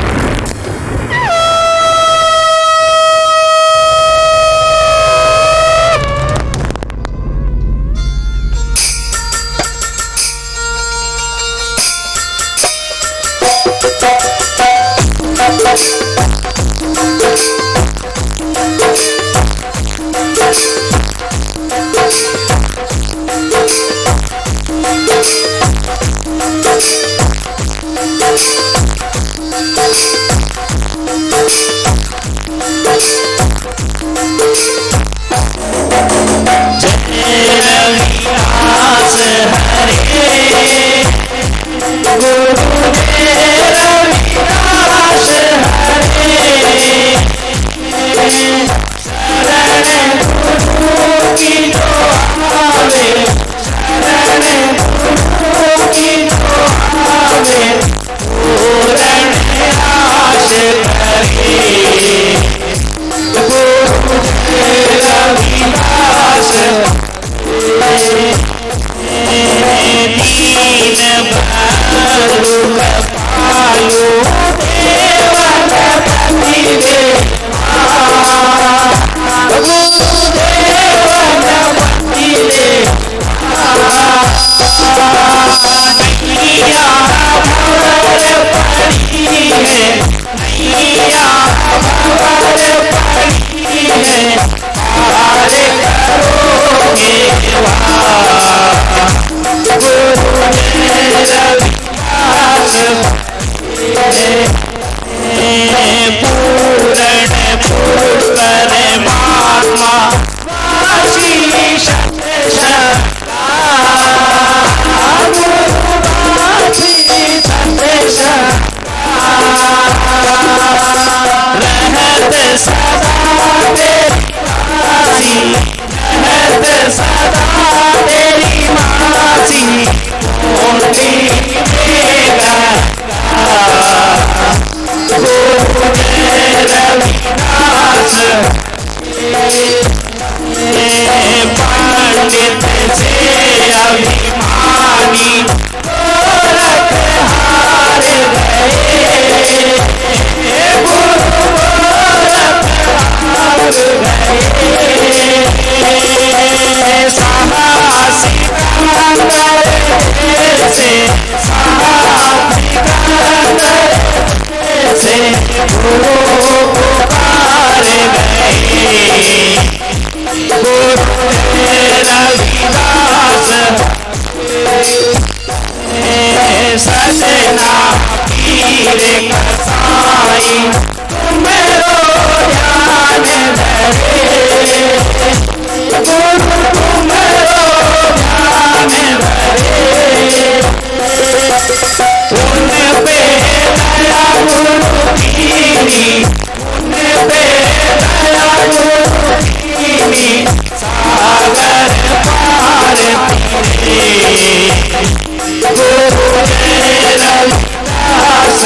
सजना पीर कसाई तुम्हें ध्यान धरे गुरु तुम्हें ध्यान धरे उन पे दया गुरु कीनी उन पे दया गुरु कीनी सागर पार तेरे गुरु रविदास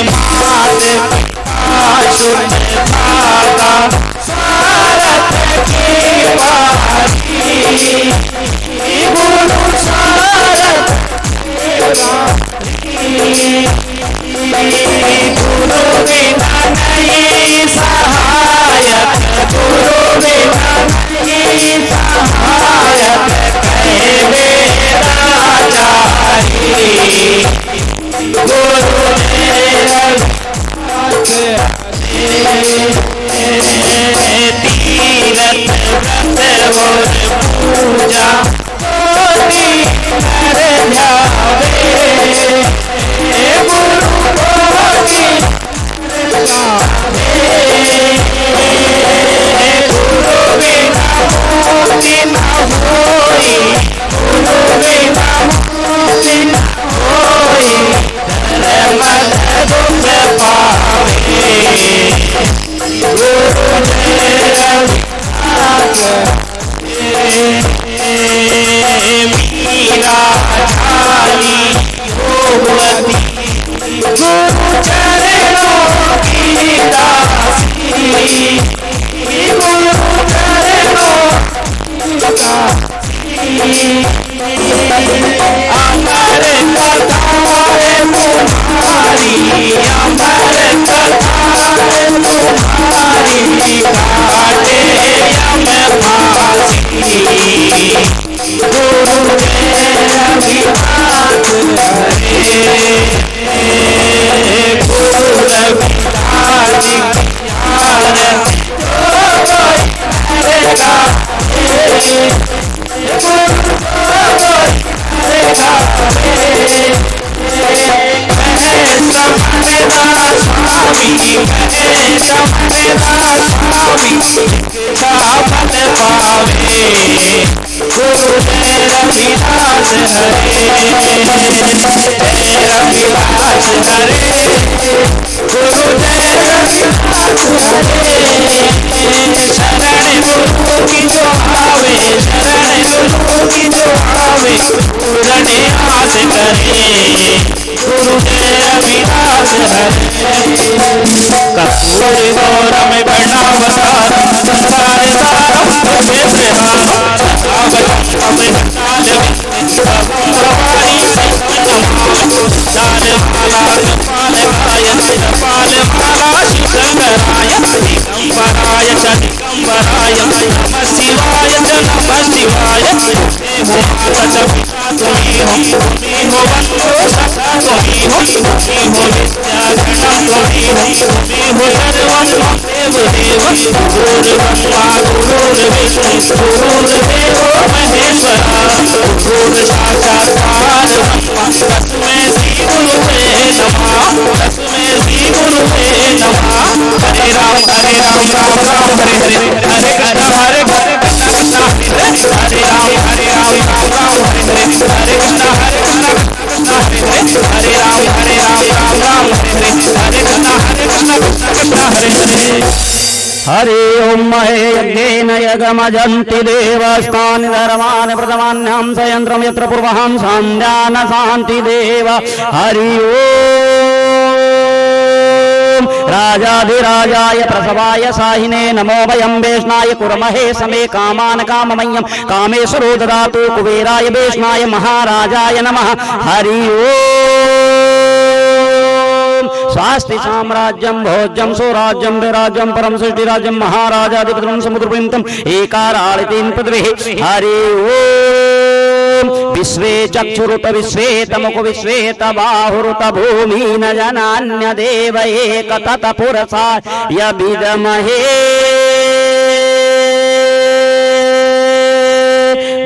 मात पिता शुद्ध भागा सारथ की बारी गुरु सारथ गुरु बिना नहीं सहायक गुरु बिना नहीं सहायक कहे वेदाचारी गुरु तीरथ व्रत और पूजा कोटि कर जावे गुरु कोटि कर जावे गुरु बिना मुक्ति न होई गुरु बिना मुक्ति न होई धर्म दुख पावे गुरु मीरा ढाली योगवती गुरु चरणों की दासी गुरु चरणों की दासी अमर कथाएं तुम्हारी अमर कथाएं तुम्हारी काटे यम फांसी गुरु रविदास हरे गुरु रविदास प्यार जो कोई करेगा गुरु कोई करेगा स्वामी स्वामी पद पावे गुरु रविदास हरे रविदास हरे गुरु रविदास हरे शरण गुरु की जो आवे शरण गुरु की जो आवे पूर्ण आस करे गुरु रविदास हरे कपूर गौरम वर्णावतार संसार सारम दिगंबराय च दिगंबराय नमः शिवाय च नमः शिवाय हो माता च पिता तुम्ही हो बंधु सखा तुम्ही हो विद्या गणम तुम्ही हो सर्वं देव देव गुरुर्ब्रह्मा गुरुर्विष्णु गुरुर्देवो महेश्वरा गुरु साक्षात् परब्रह्म तस्मै श्री गुरुवे नमः तस्मै श्री गुरुवे नमः हरे राम राम राम हरे हरे हरे कृष्ण कृष्ण कृष्ण हरे राम राम राम हरे हरे हरे कृष्ण कृष्ण हरे हरे हरे राम राम राम हरे हरे हरे कृष्ण कृष्ण हरे हरे हरि ओम महे यज्ञेन यगमजन्ति देवस्तानि धर्मानि प्रथमान्यं सयन्त्रं यत्र पूर्वहं सन्ध्यान शान्ति देव हरि ओम राजाधिराजाय प्रसवाय साहिने नमो वयं वैष्णाय कुर्महे समे कामान् काममय्यं कामेश्वरो ददातु कुबेराय वैष्णाय महाराजाय नमः हरि ओम स्वास्ति साम्राज्यं भोज्यं सुराज्यं विराज्यं परम सृष्टिराज्यं महाराजाधिपतिं समुद्रपर्यन्तम् एकाराळितीं पृथ्वीः हरि ओम विश्वे चक्षुरुत विश्वेत मुख विश्वेत बाहुरुत भूमि न जनान्य देव एक तत पुरसाय विद्महे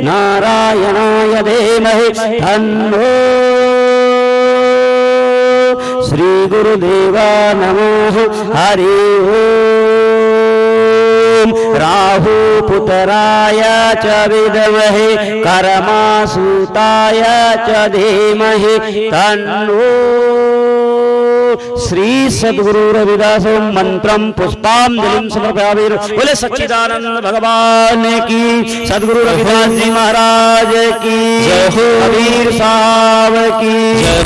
नारायणाय धीमहि तन्नो श्री गुरुदेवा नमः। हरि ओम। राहु पुत्राय च विद्महे कर्मासूताय च धीमहि तन्नो श्री सद्गुरु रविदास मंत्रम पुष्पांजलिं समर्पयामि। बोले सच्चिदानंद भगवान की, सद्गुरु रविदास जी महाराज की, कबीर साहब की,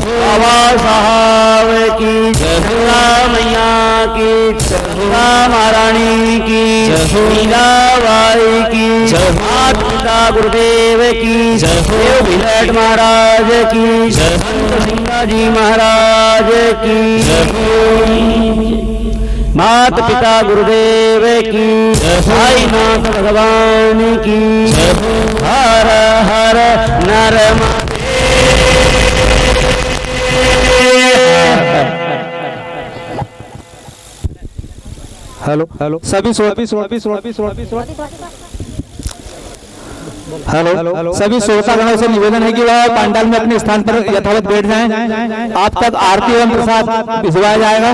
बाबा साहब की, मैया की, महारानी की, मीराबाई की, माता गुरुदेव की, विराट महाराज की, सिंह जी महाराज की, माता पिता गुरुदेव की, साईनाथ भगवान की। हर हर नरम। हेलो हेलो सभी हेलो सभी श्रोतागणों से निवेदन है कि वह पंडाल में अपने स्थान पर यथावत बैठ जाएं। आप तक आरती एवं प्रसाद भिजवाया जाएगा।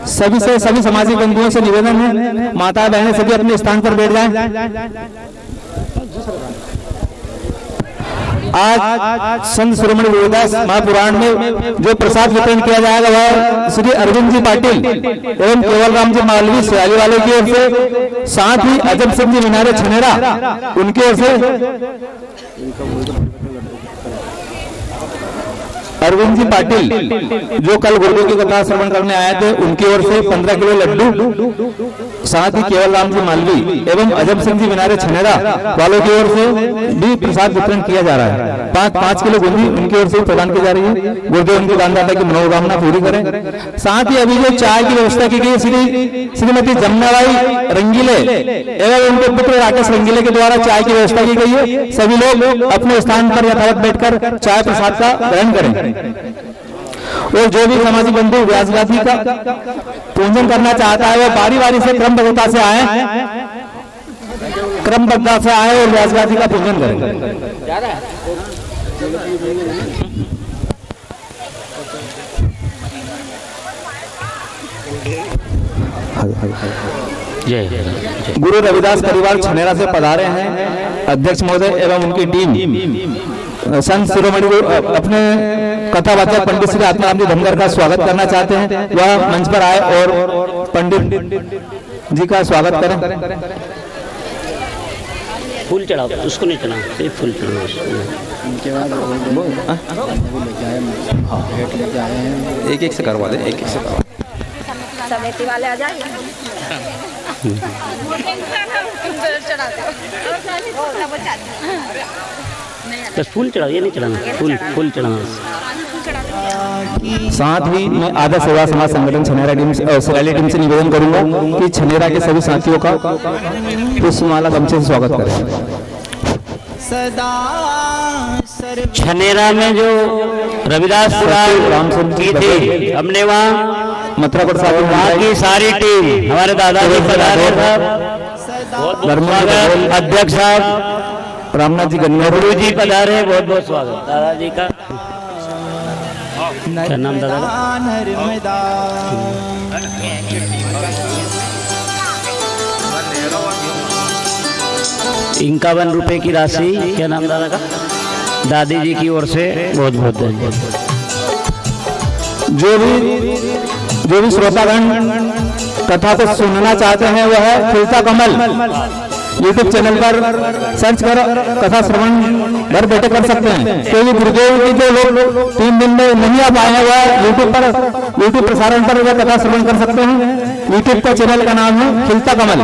सभी सामाजिक बंधुओं से निवेदन है, माता बहनें सभी अपने स्थान पर बैठ जाएं। आज संत शिरोमणि गुरुदास महापुराण में जो प्रसाद वितरण किया जाएगा वह श्री अरविंद जी पाटिल एवं केवल राम जी मालवी सियाली वाले की ओर से, साथ ही अजब सिंह जी मीनारे छनेरा उनकी ओर से, अरविंद जी पाटिल जो कल गुरुदेव की कथा श्रवण करने आए थे उनकी ओर से 15 किलो लड्डू, साथ ही केवल राम जी मालवी एवं अजब सिंह जी मीनारे छनेरा वालों की ओर से भी प्रसाद वितरण किया जा रहा है। 5 किलो बूंदी उनकी ओर से प्रदान की जा रही है। गुरुदेव उनके दानदाता की मनोकामना पूरी करें। साथ ही अभी जो चाय की व्यवस्था की गई श्रीमती जमुनाबाई रंगीले एवं उनके पुत्र राकेश रंगीले के द्वारा चाय की व्यवस्था की गई है। सभी लोग अपने स्थान पर यथावत बैठकर चाय प्रसाद का ग्रहण करें। और जो भी सामाजिक बंधु व्यासगाथी का पूजन करना चाहता है वह बारी से क्रमबद्धता से आए और व्यासगाथी का पूजन करें। गुरु रविदास परिवार छनेरा से पधारे हैं अध्यक्ष महोदय एवं उनकी टीम। संत शिरोमणि अपने कथावाचक पंडित श्री आत्माराम जी धनगर का स्वागत करना चाहते हैं, वह मंच पर आए और पंडित जी का स्वागत करें। फूल चढ़ाओ, उसको नहीं चढ़ाओ, सिर्फ फूल चढ़ाओ। एक से करवा दे, एक से करवा। समिति वाले आ जाएंगे। बस फूल चढ़ाओ, ये नहीं चढ़ाना, फूल चढ़ाना। साथ ही मैं आदर्श सेवा समाज संगठन छनेरा टीम से निवेदन करूंगा कि छनेरा के सभी साथियों का पुष्पमाला गमछे से स्वागत करें। छनेरा में जो रविदास की थी, हमने वहाँ मथुरा प्रसाद वहाँ की सारी टीम, हमारे दादाजी पधारे साहब, अध्यक्ष साहब रामनाथ जी गन्ना गुरु जी पधारे, बहुत बहुत स्वागत दादाजी का। क्या नाम दादा का? 51 रुपए की राशि, क्या नाम दादा का? दादी जी की ओर से बहुत बहुत धन्यवाद। जो भी श्रोतागण कथा को सुनना चाहते हैं वह खिलता कमल YouTube चैनल पर सर्च कर कथा श्रवण घर बैठे कर सकते हैं। क्योंकि गुरुदेव की जो लोग 3 दिन में नहीं आ पाए हैं वह YouTube प्रसारण पर वह कथा श्रवण कर सकते हैं। YouTube का चैनल का नाम है खिलता कमल।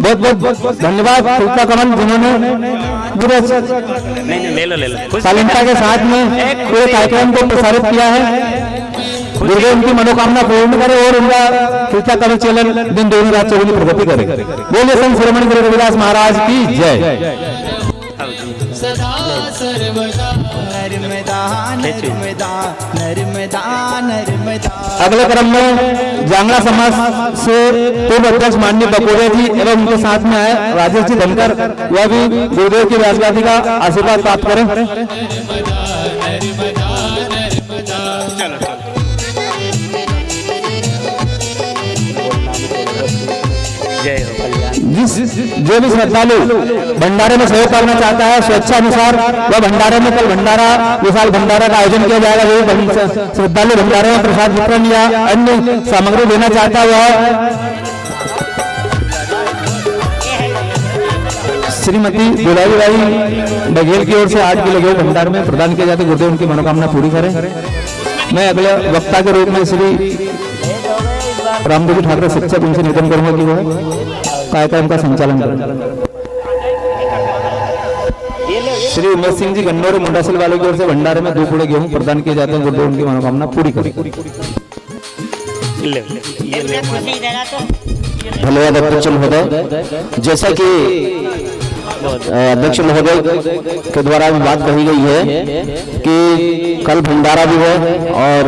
बहुत बहुत धन्यवाद खिलता कमल जिन्होंने शालीनता के साथ में पूरे कार्यक्रम को प्रसारित किया है। गुरुदेव उनकी मनोकामना पूर्ण करे और उनका खिलता कमल चैनल दिन दोनों रात चौगुनी प्रगति करे। बोलिए संत शिरोमणि गुरु रविदास महाराज की जय। सदा सर्वदा नर्मदा नर्मदा नर्मदा नर्मदा। अगले क्रम में जांगला समाज से पूर्व अध्यक्ष माननीय बकोरिया जी एवं उनके साथ में आए राजेश जी धनकर, वह भी गुरुदेव की व्यासगादी का आशीर्वाद प्राप्त करें। जो भी श्रद्धालु भंडारे में सहयोग करना चाहता है स्वेच्छा अनुसार वह भंडारे में कल भंडारा विशाल भंडारा का आयोजन किया जाएगा। जो श्रद्धालु भंडारे में प्रसाद वितरण या अन्य सामग्री देना चाहता है वह श्रीमती गुलाबी बाई बघेल की ओर से 8 किलो गेहूं भंडार में प्रदान किया जाता है। गुरुदेव उनकी मनोकामना पूरी करें। मैं अगले वक्ता के रूप में श्री रामदेव ठाकरे शिक्षक उनसे निवेदन करूंगा कि वह कार्यक्रम का संचालन करें। श्री उमेश सिंह जी गन्नौर मुंडासिल वालों की ओर से भंडारे में 2 पुड़े गेहूं प्रदान किए जाते हैं। गुरुदेव उनकी मनोकामना पूरी करें। धन्यवाद अध्यक्ष महोदय। जैसा कि अध्यक्ष महोदय के द्वारा बात कही गई है कि कल भंडारा भी है और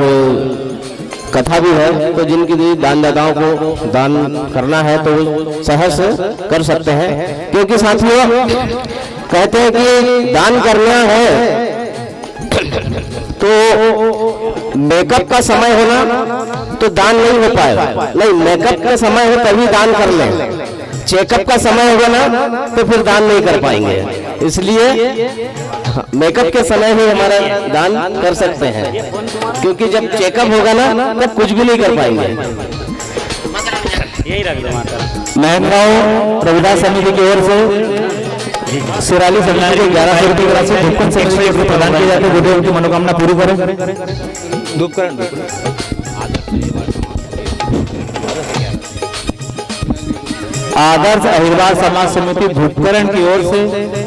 कथा भी है, तो जिनकी भी दानदाताओं को दान करना है तो सहज कर सकते हैं। क्योंकि साथियों कहते हैं कि दान करना है तो मेकअप का समय होना तो दान नहीं हो पाएगा। नहीं, मेकअप का समय हो तभी दान कर लें। चेकअप का समय होगा ना तो फिर दान नहीं कर पाएंगे। इसलिए मेकअप के समय ही हमारा दान कर सकते हैं, क्योंकि जब चेकअप होगा ना तब कुछ भी नहीं कर पाएंगे। यही रख दो माता। महंगाओं रविदास समिति की ओर से सिराली संस्थान के 1100 रुपये की राशि धूपकरण समिति की ओर से प्रदान किए जाते हैं। गुरुदेव उनकी मनोकामना पूरी करें। आदर्श अहिरवार समाज समिति धूपकरण की ओर से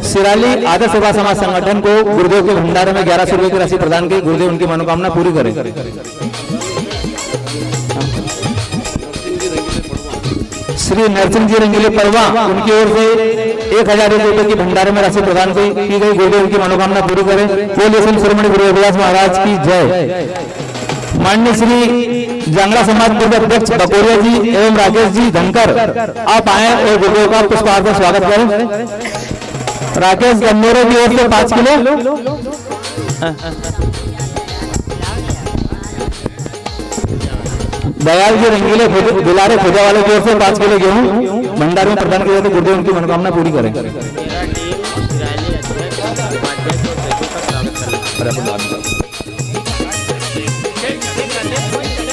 सिराली आदर्श सेवा समाज संगठन को गुरुदेव के भंडारे में 1100 रुपये की राशि प्रदान की। गुरुदेव उनकी मनोकामना पूरी करें। श्री नरसिंह जी रंगीले परवा उनकी ओर से 1000 रुपये की भंडारे में राशि प्रदान की गई। गुरुदेव उनकी मनोकामना पूरी करें। बोलिए श्री शिरोमणि गुरु रविदास महाराज की जय। माननीय श्री जांगला समाज पूर्व अध्यक्ष बकोरिया जी एवं राकेश जी धनकर आप आए और गुरुदेव का पुष्पार्थ से स्वागत करें। राकेश गन्नौरे की ओर से 5 किलो, दयाल जी रंगीले दुलारे खोजा वाले की ओर से 5 किलो गेहूं भंडारे में प्रदान किया जाते। गुरुदेव उनकी मनोकामना पूरी करें।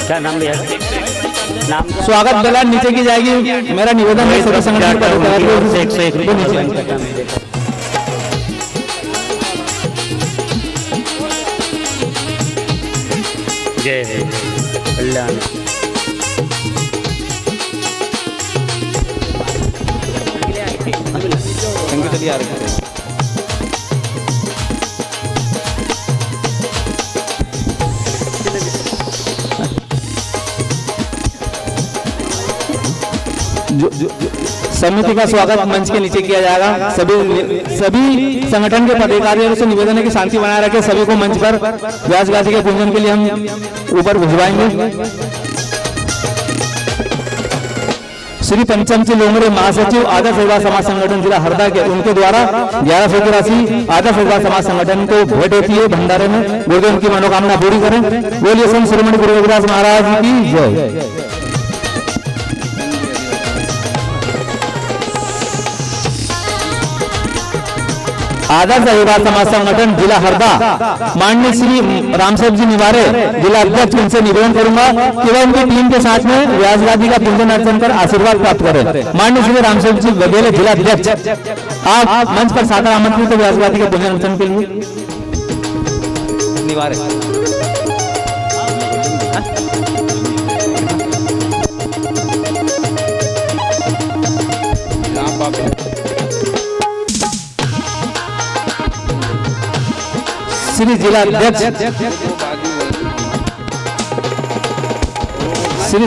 क्या नाम लिया? नाम स्वागत दलाल नीचे की जाएगी। मेरा निवेदन है सभी संगठन पर 101 रुपये नीचे। जय कल्याण। समिति का स्वागत मंच के नीचे किया जाएगा। सभी संगठन के पदाधिकारियों से निवेदन है कि शांति बनाए रखें। सभी को मंच पर व्यासगादी के पूजन के लिए हम ऊपर भिजवाएंगे। श्री पंचम जी लोमड़े महासचिव आदर्श सेवा समाज संगठन जिला हरदा के उनके द्वारा 1100 की राशि आदर्श सेवा समाज संगठन को भेंट होती है भंडारे में। गुरुदेव उनकी मनोकामना पूरी करें। बोलिए संत शिरोमणि गुरु रविदास महाराज की जय। आदर्श अहिरवार समाज संगठन जिला हरदा माननीय श्री रामसेव जी निवारे जिला अध्यक्ष, उनसे निवेदन करूंगा कि वह उनकी टीम के साथ में व्यासगादी का पूजन अर्चन कर आशीर्वाद प्राप्त करें। माननीय श्री रामसेव जी बघेल जिला अध्यक्ष, आप मंच पर सादर आमंत्रित है व्यासगादी के पूजन अर्चन के लिए। निवारे श्री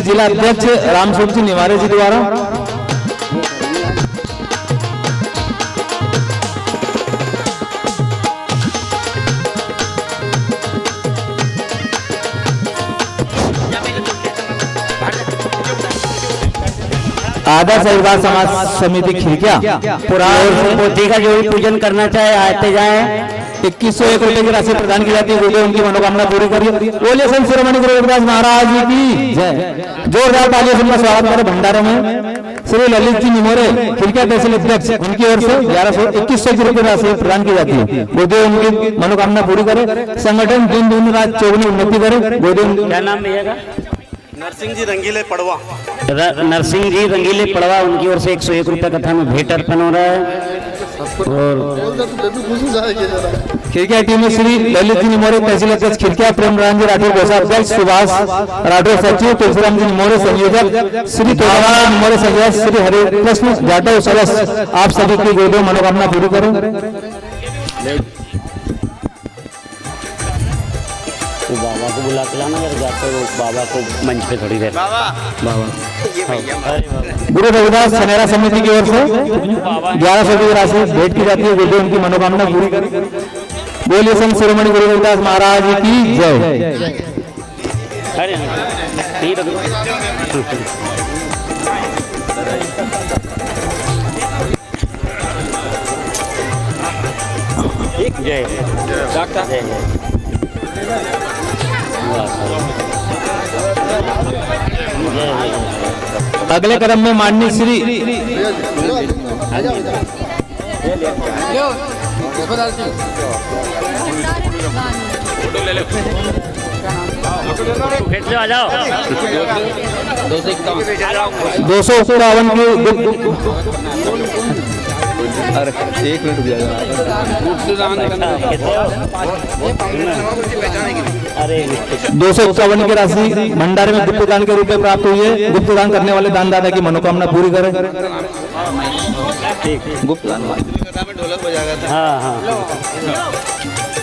जिला अध्यक्ष रामस्वरूप जी निवारे जी द्वारा आदर्श अहिरवार समाज समिति खिड़किया पुराण पोथी का जो भी पूजन करना चाहे आते जाए। 2101 रुपए की राशि प्रदान की जाती है। गुरुदेव उनकी मनोकामना पूरी करिए। बोलिए संत शिरोमणि गुरु रविदास महाराज की जय। जोरदार तालियों से उनका स्वागत करें। भंडारे में श्री ललित जी निमोरे खिड़किया तहसील अध्यक्ष, उनकी ओर से 2100 रुपए राशि प्रदान की जाती है। गुरुदेव उनकी मनोकामना पूरी करे, संगठन दिन दिन रात चौगुनी उन्नति करे। गुरुदेव क्या नाम भैया का? नरसिंह जी रंगीले पड़वा। नरसिंह जी रंगीले पड़वा, उनकी ओर से 101 रुपए कथा में भेंट अर्पण हो रहा है। और खिड़किया टीम में श्री ललित जी निमोरे तहसील अध्यक्ष खिड़किया, प्रेमराम जी राठौर कोषाध्यक्ष, सुभाष राठौर सचिव, तुलसीराम जी निमोरे संयोजक, श्री तोराम निमोरे संयोजक, श्री हरे कृष्ण जाटव सदस्य, आप सभी की गुरुदेव मनोकामना पूरी करें। तो बाबा को बुला के लाना, अगर जाते हो बाबा को मंच पे थोड़ी देर। बाबा गुरु रविदास सनेरा समिति की ओर से 1100 की राशि भेंट की जाती है। गुरुदेव उनकी मनोकामना पूरी करें। बोलिए संत शिरोमणि गुरु रविदास महाराज की जय। जय डॉक्टर अगले क्रम में माननीय श्री आ जाओ 251 की 251 की राशि भंडारे में गुप्त दान के रूप में प्राप्त हुई है। गुप्त दान करने वाले दानदाता की मनोकामना पूरी करें। गुप्त दान में ढोलक बजाया था। हाँ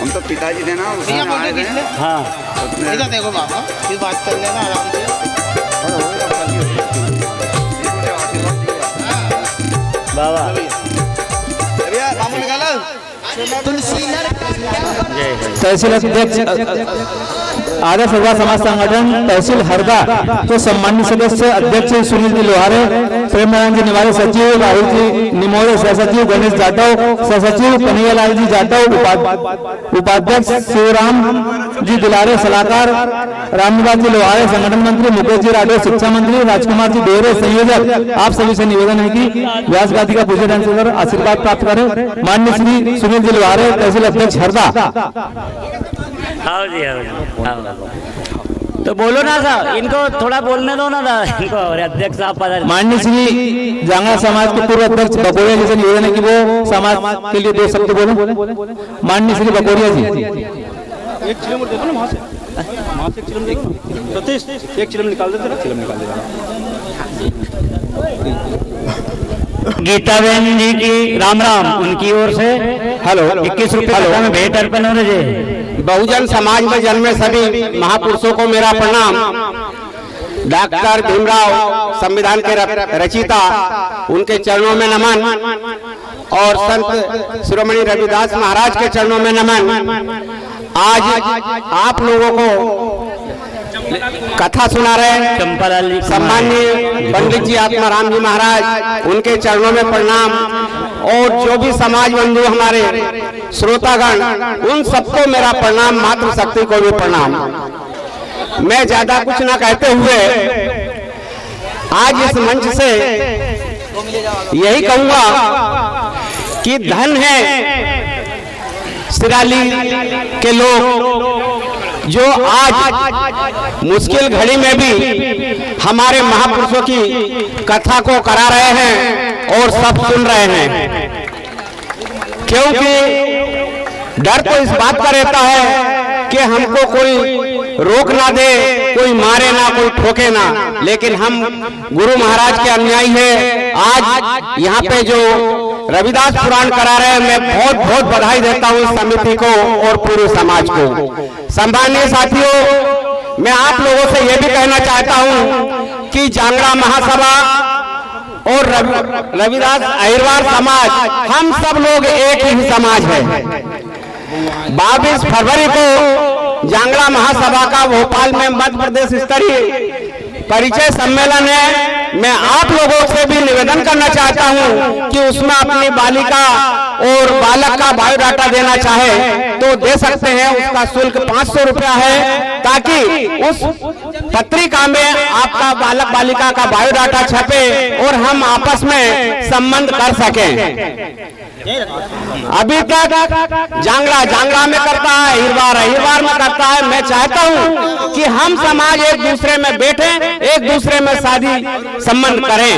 हम तो पिताजी थे ना, उसी में आए थे। हाँ इधर देखो बाबा, फिर बात कर लेना आराम से। बाबा तहसील अध्यक्ष आदर्श अहिरवार समाज संगठन तहसील हरदा के सम्मानित सदस्य अध्यक्ष सुनील जी लोहारे, प्रेमनारायण जी निवारे सचिव, राहुल जी निमोरे सह सचिव, गणेश जाटव सह सचिव, कन्हैयालाल जी जाटव उपाध्यक्ष, शिवराम जी दुलारे सलाहकार, रामनिवास जी लोहारे संगठन मंत्री, मुकेश जी राठौर शिक्षा मंत्री, राजकुमार जी दोहरे संयोजक। आप सभी से निवेदन है कि व्यास गादी का पूजन कर आशीर्वाद प्राप्त करें। माननीय श्री सुनील जी लोहारे तहसील अध्यक्ष हरदा। आओ जी आओ। तो बोलो ना साहब, इनको थोड़ा बोलने दो ना इनको। अध्यक्ष साहब पधारे। माननीय श्री जांगड़ा समाज के पूर्व अध्यक्ष बकोरिया जी से निवेदन है कि वो समाज के लिए 2 शब्द बोले। माननीय श्री बकोरिया जी। एक चिलम देखो ना, वहाँ से एक चिलम देखो। सतीश एक चिलम निकाल दे, तेरा चिलम निकाल दे। गीता बहन जी की राम राम, उनकी ओर से हेलो 21 रुपए में भेंट अर्पण हो रहे। बहुजन समाज में जन्मे सभी महापुरुषों को मेरा प्रणाम। डॉक्टर भीमराव संविधान के रचयिता, उनके चरणों में नमन, और संत शिरोमणि रविदास महाराज के चरणों में नमन। आज आप लोगों को कथा सुना रहे चंपालाल जी सम्माननीय पंडित जी आत्माराम जी महाराज, उनके चरणों में प्रणाम। और जो भी समाज बंधु हमारे श्रोतागण, उन सबको मेरा प्रणाम, मातृशक्ति को भी प्रणाम। मैं ज्यादा कुछ ना कहते हुए आज इस मंच से यही कहूंगा कि धन है सिराली के लोग जो आज मुश्किल घड़ी में भी हमारे महापुरुषों की कथा को करा रहे हैं और सब सुन रहे हैं। क्योंकि डर तो इस बात का रहता है कि हमको कोई रोक ना दे, कोई मारे ना, कोई ठोके ना, लेकिन हम गुरु महाराज के अनुयायी है। आज यहाँ पे जो रविदास पुराण करा रहे हैं, मैं बहुत बहुत बधाई देता हूँ इस समिति को और पूरे समाज को। सम्मानीय साथियों, मैं आप लोगों से यह भी कहना चाहता हूँ कि जांगड़ा महासभा और रविदास अहिरवार समाज, हम सब लोग एक ही समाज है। 22 फरवरी को जांगड़ा महासभा का भोपाल में मध्य प्रदेश स्तरीय परिचय सम्मेलन है। मैं आप लोगों से भी निवेदन करना चाहता हूं कि उसमें अपनी बालिका और बालक का बायोडाटा देना चाहे तो दे सकते हैं। उसका शुल्क 500 रुपया है, ताकि उस पत्रिका में आपका बालक बालिका का बायोडाटा छपे और हम आपस में संबंध कर सकें। अभी तक जांगड़ा में करता है, हिरवार में करता है। मैं चाहता हूं कि हम समाज एक दूसरे में बैठे, एक दूसरे में शादी संबंध करें।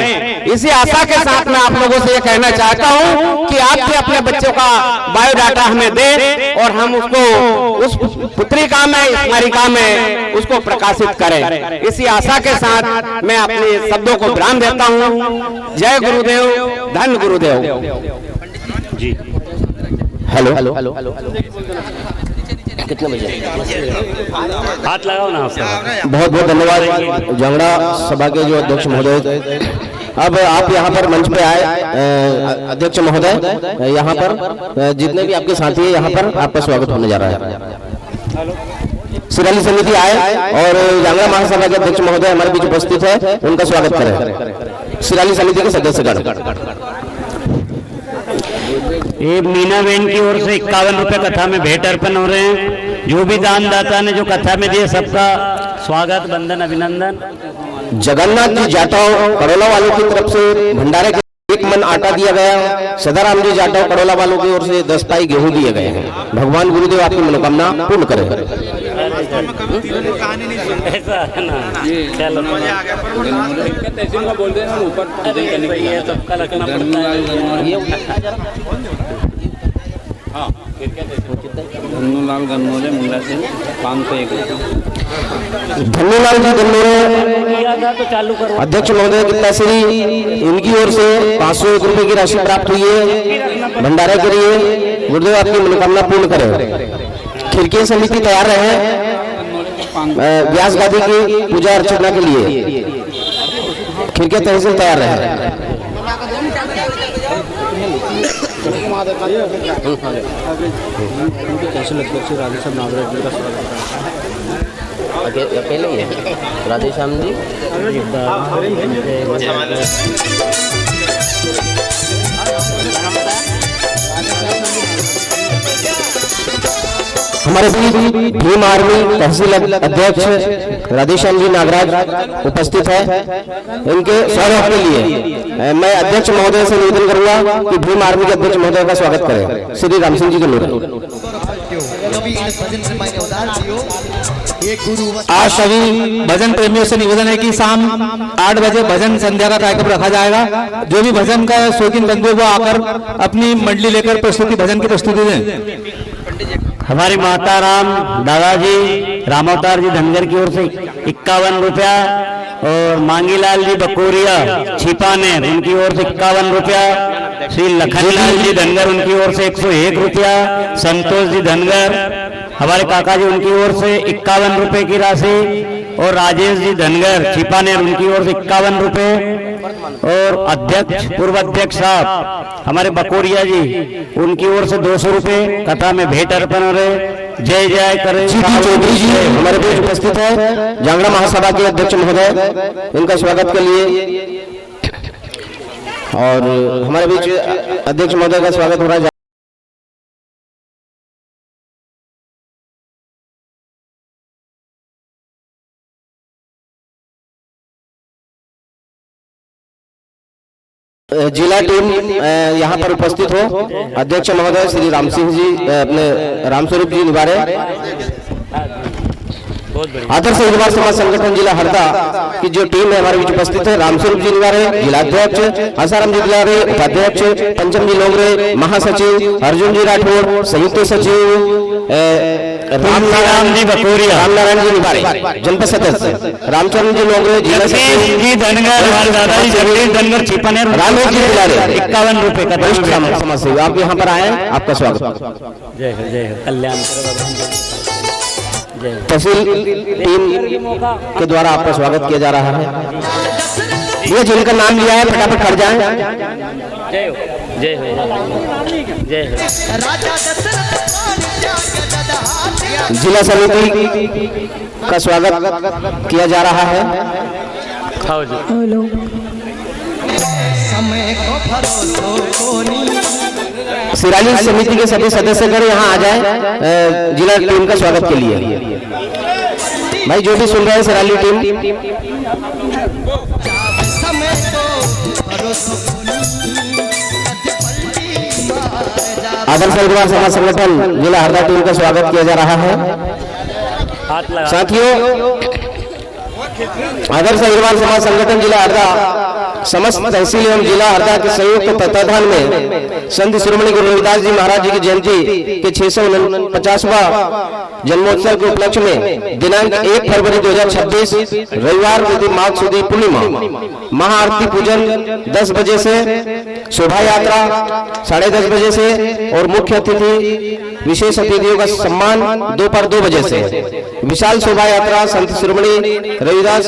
इसी आशा के साथ मैं आप लोगों से ये कहना चाहता हूं कि आप भी अपने बच्चों का बायोडाटा हमें दें और हम उसको उस पत्रिका में, स्मारिका में उसको प्रकाशित करें। इसी आशा के साथ मैं अपने शब्दों को विराम देता हूं। जय गुरुदेव, धन गुरुदेव जी। हेलो कितने बजे? हाथ लगाओ ना आप। बहुत बहुत धन्यवाद जांगड़ा सभा के जो अध्यक्ष महोदय। अब आप यहाँ पर मंच पे आए, अध्यक्ष महोदय यहाँ पर जितने भी आपके साथी हैं यहाँ पर आपका स्वागत होने जा रहा है। शिराली समिति आए और जांगड़ा महासभा के अध्यक्ष महोदय हमारे बीच उपस्थित है, उनका स्वागत करें। शिराली समिति के सदस्यगण। ये मीना बहन की ओर से 51 रुपए कथा में भेंट अर्पण हो रहे हैं। जो भी दानदाता ने जो कथा में दिए सबका स्वागत, वंदन, अभिनंदन। जगन्नाथ जी जाटव कड़ोला वालों की तरफ से भंडारे के 1 मन आटा दिया गया। सदाराम जी जाटव कड़ोला वालों की ओर से 10 पाई गेहूं दिए गए हैं। भगवान गुरुदेव आपकी मनोकामना पूर्ण करें। ऐसा है ना, चलो बोल देना ऊपर सबका रखना पड़ता है। धन्नूलाल गन्नौरे मुंडा से 501। धन्नूलाल जी गन्नौरे अध्यक्ष महोदय गिरताश्री, इनकी ओर से 501 रुपए की राशि प्राप्त हुई है भंडारे के लिए। गुरुदेव आपकी मनोकामना पूर्ण करें। खिड़की समिति तैयार रहे व्यास गादी की पूजा अर्चना के लिए। खिड़की तहसील तैयार रहे। अकेले ही है राधेश्याम जी। हमारे बीच भीम आर्मी तहसील अध्यक्ष राधेश्याम जी नागराज उपस्थित है। इनके स्वागत के लिए मैं अध्यक्ष महोदय से निवेदन करूंगा कि भीम आर्मी के अध्यक्ष महोदय का स्वागत करें। श्री राम सिंह जी के लिए आज सभी भजन प्रेमियों से निवेदन है कि शाम 8 बजे भजन संध्या का कार्यक्रम रखा जाएगा। जो भी भजन का शौकीन बंधु वो आकर अपनी मंडली लेकर प्रस्तुति भजन की प्रस्तुति दें। हमारी माता राम दादाजी रामावतार जी धनगर की ओर से 51 रुपया और मांगीलाल जी बकोरिया छिपानेर उनकी ओर से 51 रुपया। श्री लखनलाल जी धनगर उनकी ओर से 101 रुपया। संतोष जी धनगर हमारे काका जी उनकी ओर से 51 रुपए की राशि और राजेश जी धनगर छिपानेर उनकी ओर से 51 रुपए और अध्यक्ष पूर्व अध्यक्ष साहब हमारे बकोरिया जी उनकी ओर से 200 रुपए कथा में भेंट अर्पण हो रहे। जय जय करें। चौधरी जी हमारे बीच उपस्थित है, जांगड़ा महासभा के अध्यक्ष महोदय, इनका स्वागत के लिए। और हमारे बीच अध्यक्ष महोदय का स्वागत हो रहा है। जिला टीम यहाँ पर उपस्थित हो। अध्यक्ष महोदय श्री राम सिंह जी, अपने रामस्वरूप जी निवारे, आदर्श युवा समाज संगठन जिला हरदा की जो टीम है हमारे बीच उपस्थित है। रामस्वरूप जी निवारे जिलाध्यक्ष, आसाराम जी निवारे उपाध्यक्ष, पंचम जी लोंगरे महासचिव, अर्जुन जी राठौर संयुक्त सचिव, रामनारायण जी बकोरिया, रामनारायण जी निवारे जनपद सदस्य, रामचंद्र जी लोंगरे जिला सचिव जी धनगर, दादाजी जगदीश धनगर छिपानेर, रामेश जी दिलारे 51 रुपए का वरिष्ठ समाज सेवी। आप यहाँ पर आए, आपका स्वागत। जय हो जय हो, कल्याण। तहसील टीम के द्वारा आपका स्वागत किया जा रहा है। ये जिनका नाम लिया है फटाफट खड़ जाएं। जय हो जय हो जय हो। जिला समिति का स्वागत किया जा रहा है। खाओ जी। समय को भरोसा कोनी। सिराली समिति के सभी सदस्यगण यहाँ आ जाए जिला टीम का स्वागत के लिए। भाई जो भी सुन रहे हैं सिराली टीम, समय को भरोसा कोनी। आदर्श अग्रवाल समाज संगठन जिला हरदा टीम का स्वागत किया जा रहा है। साथियों, आदर्श अग्रवाल समाज संगठन जिला हरदा समस्त तहसील एवं जिला हरदा के संयुक्त तत्वाधान में संत शिरोमणि गुरु रविदास जी महाराज जी की जयंती के 650वां जन्मोत्सव के उपलक्ष्य में दिनांक 1 फरवरी 2026 रविवार तिथि माघ सुदी पूर्णिमा महाआरती पूजन 10 बजे से, शोभा यात्रा 10:30 बजे से और मुख्य अतिथि विशेष अतिथियों का सम्मान दोपहर 2 बजे से। विशाल शोभा यात्रा संत शिरोमणि रविदास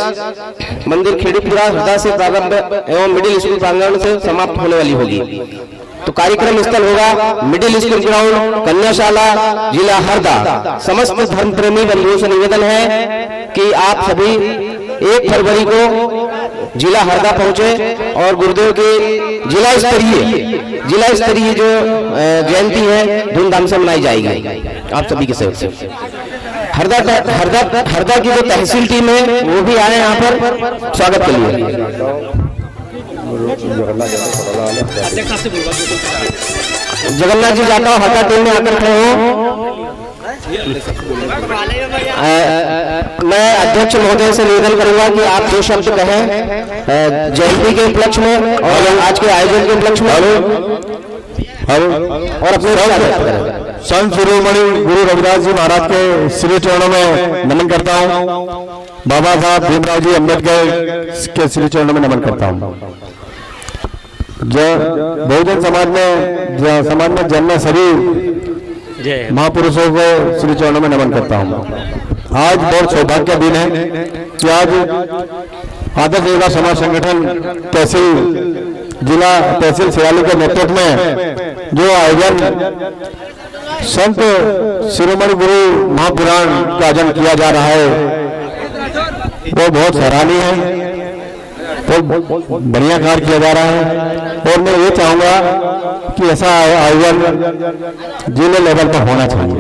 मंदिर खेड़ीपुरा हरदा से प्रारंभ एवं मिडिल स्कूल प्रांगण से समाप्त होने वाली होगी। तो कार्यक्रम स्थल होगा मिडिल स्कूल ग्राउंड, कन्याशाला, जिला हरदा। समस्त धर्म प्रेमी बंधुओं से निवेदन है कि आप सभी 1 फरवरी को जिला हरदा पहुंचे और गुरुदेव की जिला स्तरीय जो जयंती है धूमधाम से मनाई जाएगी आप सभी के सहयोग से। हरदा की जो तहसील टीम है वो भी आए यहाँ पर स्वागत के लिए। जगन्नाथ जी जाता हूँ, हरदा टीम में आकर खड़े हो। मैं अध्यक्ष महोदय से निवेदन करूंगा कि आप 2 शब्द कहें जयंती के उपलक्ष्य में और आज के आयोजन के उपलक्ष्य में और अपने संत शिरोमणि गुरु रविदास जी महाराज के श्री चरणों में नमन करता हूँ। बाबा साहब भीमराव जी अम्बेडकर के श्री चरणों में नमन करता हूँ। जो बहुजन समाज में जन्मे सभी महापुरुषों को श्री चरणों में नमन करता हूँ। आज बहुत सौभाग्य दिन है कि आज आदर्श अग्रवाल समाज संगठन तहसील सिराली के नेतृत्व में जो आयोजन संत शिरोमणि गुरु महापुराण का आयोजन किया जा रहा है वो बहुत सराहनीय है, बहुत बढ़िया कार्य किया जा रहा है। और मैं ये चाहूंगा कि ऐसा आयोजन जिले लेवल पर होना चाहिए।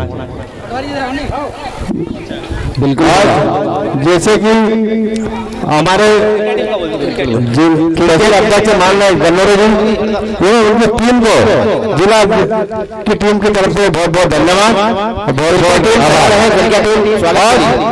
बिल्कुल। जैसे कि हमारे अध्यक्ष मान रहे गन्नौर जी, उनकी टीम को जिला की टीम की तरफ से बहुत बहुत धन्यवाद, बहुत बहुत आभार है।